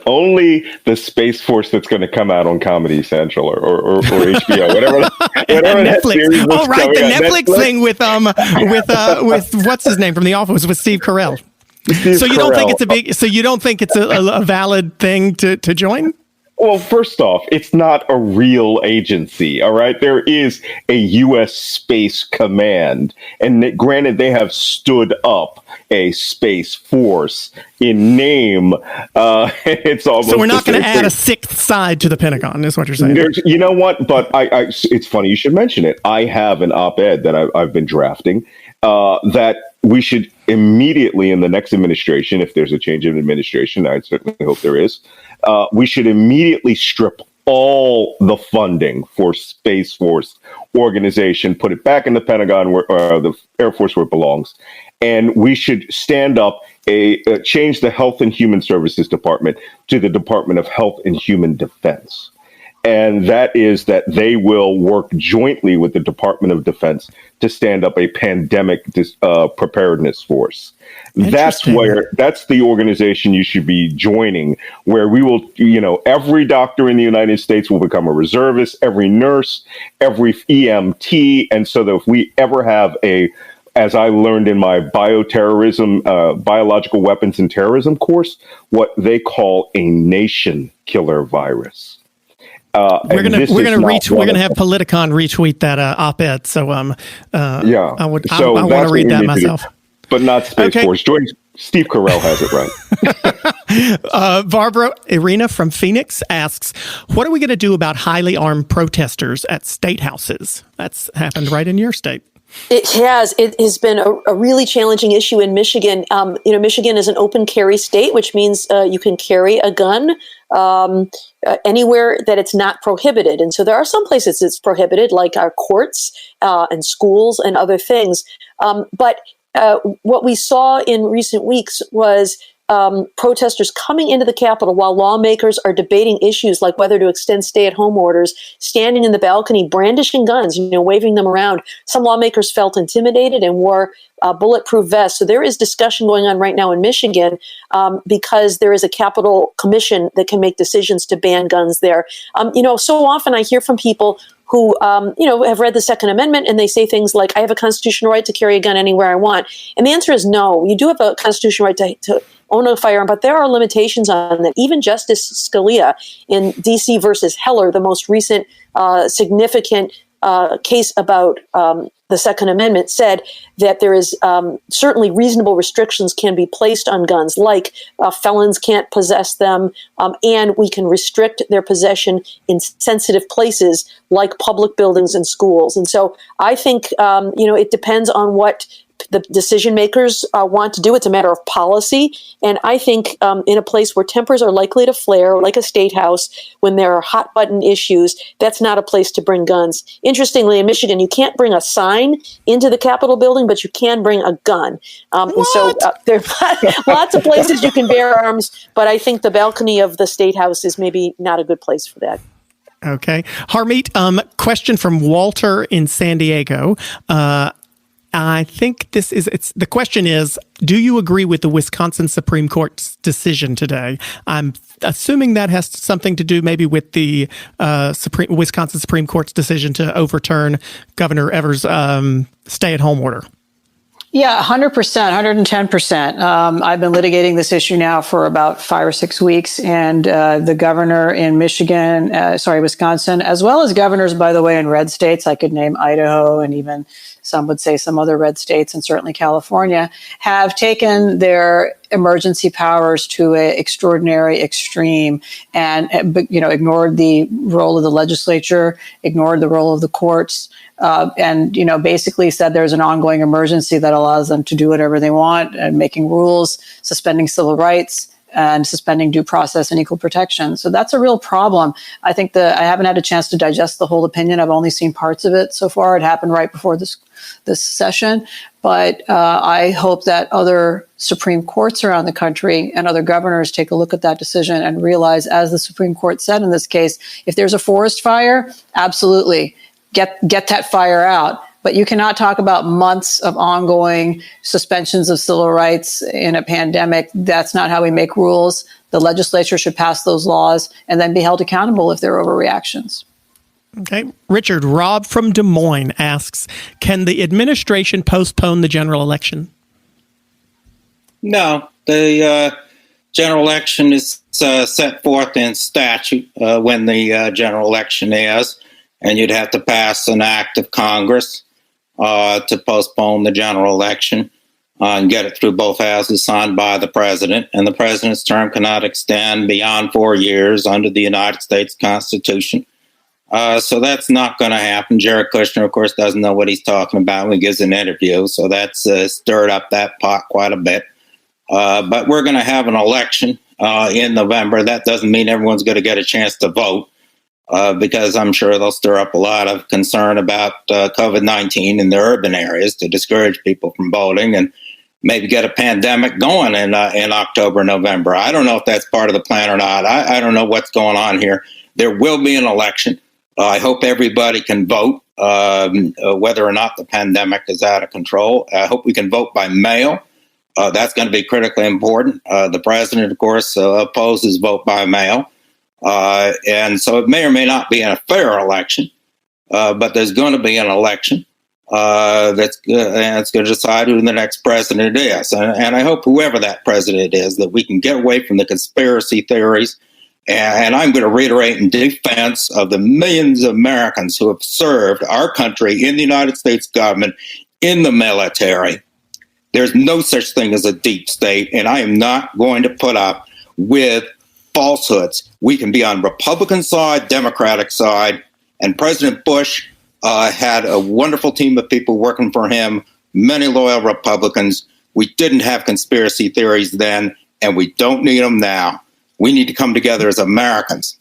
Only the Space Force that's going to come out on Comedy Central or HBO, whatever Netflix. Oh, right, the Netflix thing with what's his name from The Office, with Steve Carell. So you don't think it's a valid thing to join? Well, first off, it's not a real agency, all right? There is a U.S. Space Command, and granted, they have stood up a Space Force in name. It's almost so we're not going to add a sixth side to the Pentagon, is what you're saying. You know what? But it's funny you should mention it. I have an op-ed that I've been drafting that we should immediately, in the next administration, if there's a change in administration, I certainly hope there is, we should immediately strip all the funding for Space Force organization, put it back in the Pentagon, where the Air Force where it belongs. And we should stand up change the Health and Human Services Department to the Department of Health and Human Defense. And that is that they will work jointly with the Department of Defense to stand up a pandemic preparedness force. That's the organization you should be joining, where we will, every doctor in the United States will become a reservist, every nurse, every EMT. And so that if we ever have as I learned in my bioterrorism, biological weapons and terrorism course, what they call a nation killer virus. We're gonna have Politicon retweet that op-ed. So I want to read that myself. But not Space Force. Steve Carell has it right. Barbara Irina from Phoenix asks, what are we going to do about highly armed protesters at state houses? That's happened right in your state. It has. It has been a really challenging issue in Michigan. Michigan is an open carry state, which means you can carry a gun anywhere that it's not prohibited. And so there are some places it's prohibited, like our courts and schools and other things. But what we saw in recent weeks was protesters coming into the Capitol while lawmakers are debating issues like whether to extend stay-at-home orders, standing in the balcony, brandishing guns, waving them around. Some lawmakers felt intimidated and wore bulletproof vests. So there is discussion going on right now in Michigan because there is a Capitol Commission that can make decisions to ban guns there. So often I hear from people who, have read the Second Amendment, and they say things like, I have a constitutional right to carry a gun anywhere I want. And the answer is no. You do have a constitutional right to own a firearm, but there are limitations on that. Even Justice Scalia in D.C. versus Heller, the most recent significant case about the Second Amendment, said that there is certainly reasonable restrictions can be placed on guns, like felons can't possess them, and we can restrict their possession in sensitive places like public buildings and schools. And so I think, it depends on what the decision makers want to do. It's a matter of policy. And I think in a place where tempers are likely to flare, like a state house, when there are hot button issues, that's not a place to bring guns. Interestingly, in Michigan, you can't bring a sign into the Capitol building, but you can bring a gun. And so there are lots of places you can bear arms, but I think the balcony of the state house is maybe not a good place for that. Okay. Harmeet, question from Walter in San Diego. I think the question is, do you agree with the Wisconsin Supreme Court's decision today? I'm assuming that has something to do maybe with the Wisconsin Supreme Court's decision to overturn Governor Evers' stay-at-home order. Yeah, 100%, 110%. I've been litigating this issue now for about 5 or 6 weeks, and the governor in Wisconsin, as well as governors, by the way, in red states, I could name Idaho, and even some would say some other red states, and certainly California, have taken their emergency powers to an extraordinary extreme and, ignored the role of the legislature, ignored the role of the courts, and basically said there's an ongoing emergency that allows them to do whatever they want, and making rules, suspending civil rights, and suspending due process and equal protection. So that's a real problem. I think I haven't had a chance to digest the whole opinion. I've only seen parts of it so far. It happened right before this session. But I hope that other Supreme Courts around the country and other governors take a look at that decision and realize, as the Supreme Court said in this case, if there's a forest fire, absolutely get that fire out. But you cannot talk about months of ongoing suspensions of civil rights in a pandemic. That's not how we make rules. The legislature should pass those laws and then be held accountable if there are overreactions. Okay. Richard, Rob from Des Moines asks, can the administration postpone the general election? No. The general election is set forth in statute when the general election is, and you'd have to pass an act of Congress to postpone the general election and get it through both houses, signed by the president. And the president's term cannot extend beyond 4 years under the United States Constitution. So that's not going to happen. Jared Kushner, of course, doesn't know what he's talking about when he gives an interview. So that's stirred up that pot quite a bit. But we're going to have an election in November. That doesn't mean everyone's going to get a chance to vote. because I'm sure they'll stir up a lot of concern about COVID-19 in the urban areas to discourage people from voting and maybe get a pandemic going in October, November. I don't know if that's part of the plan or not. I don't know what's going on here. There will be an election. I hope everybody can vote, whether or not the pandemic is out of control. I hope we can vote by mail. That's going to be critically important. The president, of course, opposes vote by mail. And so it may or may not be a fair election, but there's going to be an election that's going to decide who the next president is. And I hope whoever that president is, that we can get away from the conspiracy theories. And I'm going to reiterate in defense of the millions of Americans who have served our country in the United States government, in the military. There's no such thing as a deep state, and I am not going to put up with falsehoods. We can be on Republican side, Democratic side, and President Bush had a wonderful team of people working for him, many loyal Republicans. We didn't have conspiracy theories then, and we don't need them now. We need to come together as Americans.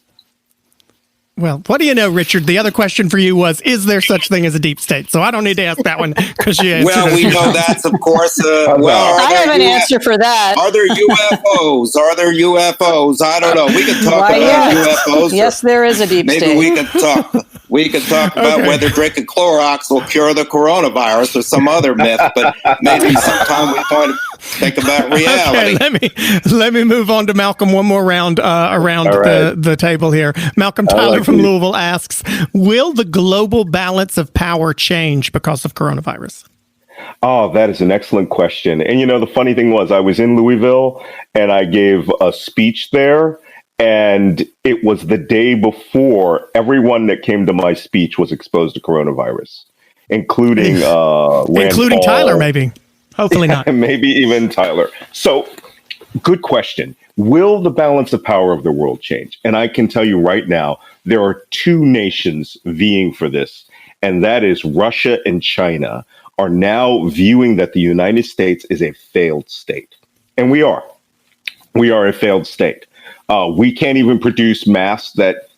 Well, what do you know, Richard? The other question for you was, is there such thing as a deep state? So I don't need to ask that one because you answered Well, we know that's, of course. I have an answer for that. Are there UFOs? Are there UFOs? I don't know. We can talk about UFOs. Yes, there is a deep state. Maybe we could talk. We could talk about whether drinking Clorox will cure the coronavirus or some other myth, but maybe sometime we want to think about reality. Okay, let me move on to Malcolm one more round around the table here. Malcolm Tyler from Louisville asks, will the global balance of power change because of coronavirus? Oh, that is an excellent question. And, the funny thing was I was in Louisville and I gave a speech there. And it was the day before everyone that came to my speech was exposed to coronavirus, including including Tyler, maybe. Hopefully not. Maybe even Tyler. So, good question. Will the balance of power of the world change? And I can tell you right now, there are two nations vying for this, and that is Russia and China are now viewing that the United States is a failed state. And we are. We are a failed state. We can't even produce masks that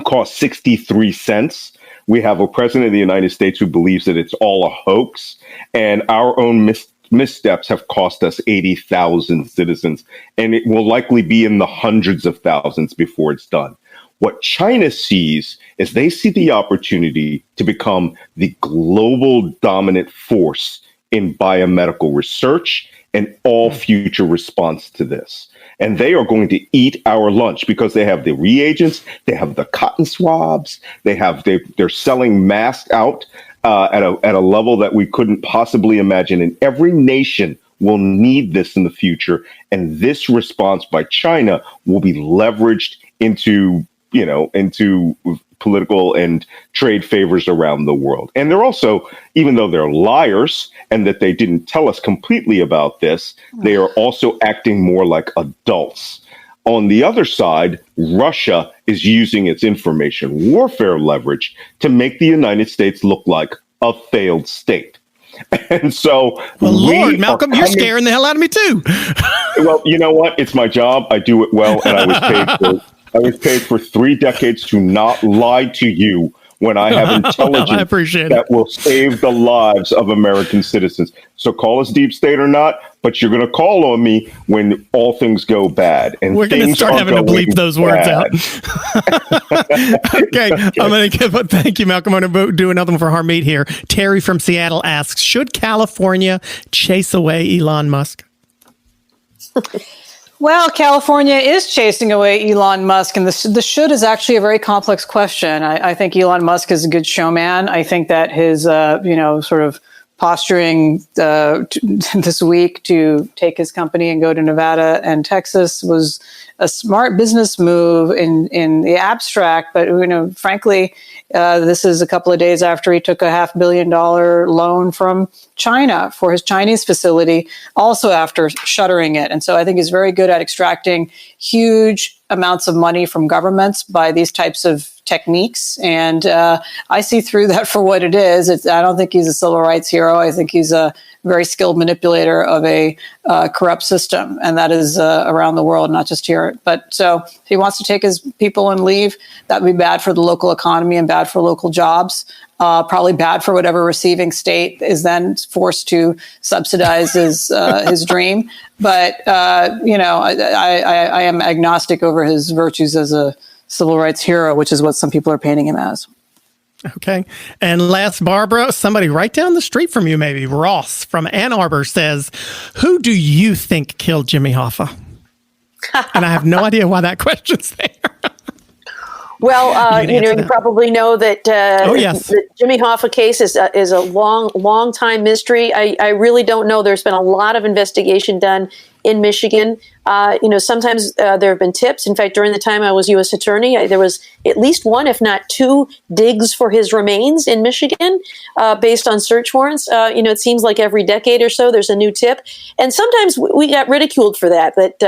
cost 63 cents. We have a president of the United States who believes that it's all a hoax, and our own missteps have cost us 80,000 citizens, and it will likely be in the hundreds of thousands before it's done. What China sees is they see the opportunity to become the global dominant force in biomedical research and all future response to this. And they are going to eat our lunch because they have the reagents, they have the cotton swabs, they're selling masks out at a level that we couldn't possibly imagine. And every nation will need this in the future. And this response by China will be leveraged into political and trade favors around the world. And they're also, even though they're liars and that they didn't tell us completely about this, they are also acting more like adults. On the other side, Russia is using its information warfare leverage to make the United States look like a failed state. And so, well, Lord, Malcolm, you're scaring the hell out of me too. Well, you know what? It's my job. I do it well, and I was paid for 3 decades to not lie to you when I have intelligence that will save the lives of American citizens. So call us deep state or not, but you're going to call on me when all things go bad. And we're going to start having to bleep those words out. Okay, I'm going to thank you, Malcolm. I'm going to do another one for Harmeet here. Terry from Seattle asks, should California chase away Elon Musk? Well, California is chasing away Elon Musk, and the should is actually a very complex question. I think Elon Musk is a good showman. I think that his, sort of posturing this week to take his company and go to Nevada and Texas was a smart business move in the abstract. But, frankly, this is a couple of days after he took a $500 million loan from China for his Chinese facility, also after shuttering it. And so I think he's very good at extracting huge amounts of money from governments by these types of techniques. And I see through that for what it is. I don't think he's a civil rights hero. I think he's a very skilled manipulator of a corrupt system. And that is around the world, not just here. But so if he wants to take his people and leave, that would be bad for the local economy and bad for local jobs. Probably bad for whatever receiving state is then forced to subsidize his dream. But, I am agnostic over his virtues as a civil rights hero, which is what some people are painting him as. Okay. And last, Barbara, somebody right down the street from you, maybe, Ross from Ann Arbor says, who do you think killed Jimmy Hoffa? And I have no idea why that question's there. Well, you probably know that the Jimmy Hoffa case is a long time mystery. I really don't know. There's been a lot of investigation done in Michigan. Sometimes there have been tips. In fact, during the time I was U.S. attorney, there was at least one, if not two, digs for his remains in Michigan based on search warrants. It seems like every decade or so there's a new tip, and sometimes we got ridiculed for that. But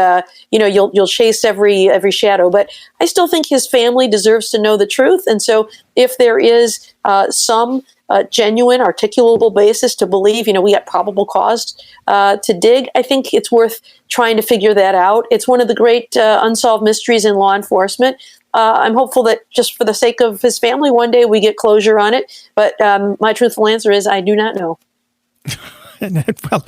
you'll chase every shadow. But I still think his family deserves to know the truth, and so if there is some genuine, articulable basis to believe, we got probable cause to dig, I think it's worth trying to figure that out. It's one of the great unsolved mysteries in law enforcement. I'm hopeful that just for the sake of his family, one day we get closure on it. But my truthful answer is I do not know. Well,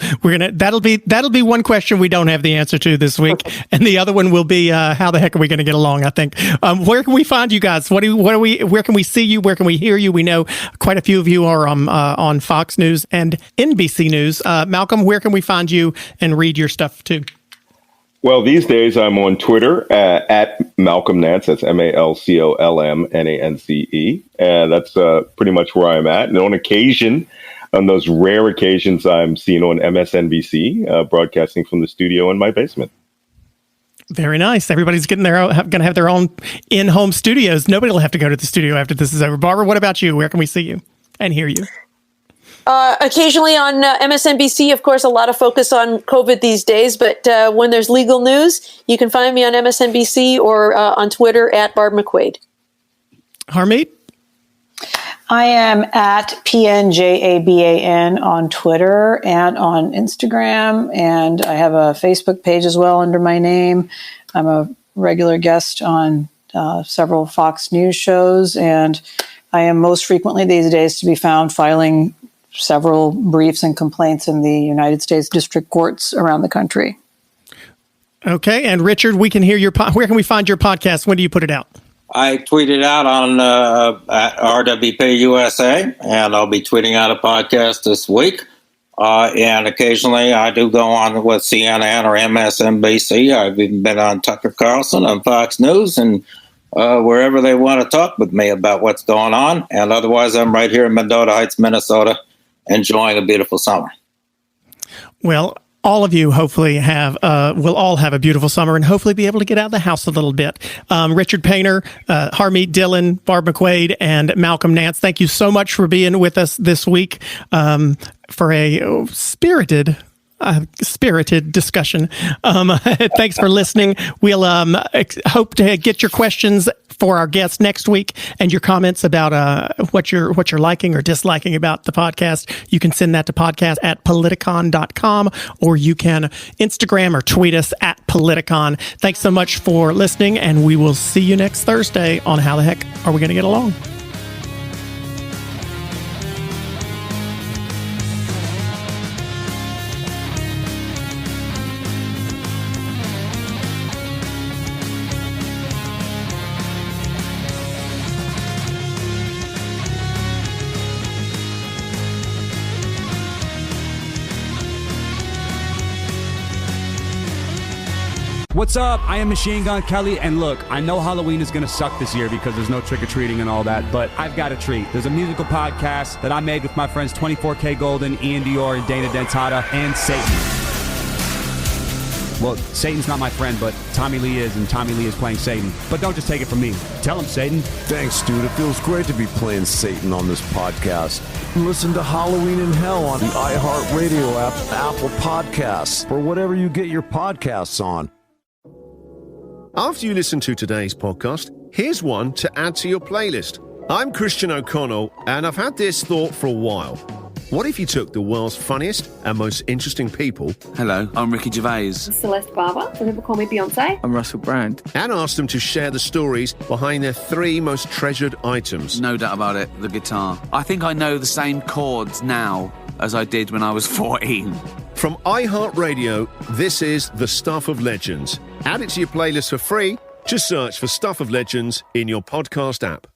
that'll be one question we don't have the answer to this week, and the other one will be how the heck are we going to get along? I think. Where can we find you guys? Where can we see you? Where can we hear you? We know quite a few of you are on Fox News and NBC News. Malcolm, where can we find you and read your stuff too? Well, these days I'm on Twitter at Malcolm Nance. That's MALCOLMNANCE, and that's pretty much where I'm at. And on occasion, on those rare occasions, I'm seen on MSNBC, broadcasting from the studio in my basement. Very nice. Everybody's going to have their own in-home studios. Nobody will have to go to the studio after this is over. Barbara, what about you? Where can we see you and hear you? Occasionally on MSNBC, of course, a lot of focus on COVID these days. But when there's legal news, you can find me on MSNBC or on Twitter at Barb McQuaid. Harmeet? I am at PNJABAN on Twitter and on Instagram, and I have a Facebook page as well under my name. I'm a regular guest on several Fox News shows, and I am most frequently these days to be found filing several briefs and complaints in the United States district courts around the country. Okay, and Richard, we can hear where can we find your podcast? When do you put it out? I tweeted out on at RWP USA, and I'll be tweeting out a podcast this week. And occasionally I do go on with CNN or MSNBC. I've even been on Tucker Carlson on Fox News and wherever they want to talk with me about what's going on. And otherwise, I'm right here in Mendota Heights, Minnesota, enjoying a beautiful summer. Well, all of you hopefully will all have a beautiful summer and hopefully be able to get out of the house a little bit. Richard Painter, Harmeet Dillon, Barb McQuaid, and Malcolm Nance, thank you so much for being with us this week for a spirited discussion. Thanks for listening. We'll hope to get your questions for our guests next week and your comments about what you're liking or disliking about the podcast. You can send that to podcast@politicon.com, or you can Instagram or tweet us at Politicon. Thanks so much for listening, and we will see you next Thursday on How the Heck Are We Going to Get Along? What's up? I am Machine Gun Kelly, and look, I know Halloween is gonna suck this year because there's no trick-or-treating and all that, but I've got a treat. There's a musical podcast that I made with my friends 24K Golden, Ian Dior, and Dana Dentata, and Satan. Well, Satan's not my friend, but Tommy Lee is, and Tommy Lee is playing Satan. But don't just take it from me. Tell him, Satan. Thanks, dude. It feels great to be playing Satan on this podcast. Listen to Halloween in Hell on the iHeartRadio app, Apple Podcasts, or whatever you get your podcasts on. After you listen to today's podcast, Here's one to add to your playlist. I'm Christian O'Connell, and I've had this thought for a while. What if you took the world's funniest and most interesting people... Hello, I'm Ricky Gervais. Celeste Barber. Some people call me Beyonce. I'm Russell Brand. And asked them to share the stories behind their 3 most treasured items. No doubt about it, the guitar. I think I know the same chords now as I did when I was 14. From iHeartRadio, this is The Stuff of Legends. Add it to your playlist for free. Just search for Stuff of Legends in your podcast app.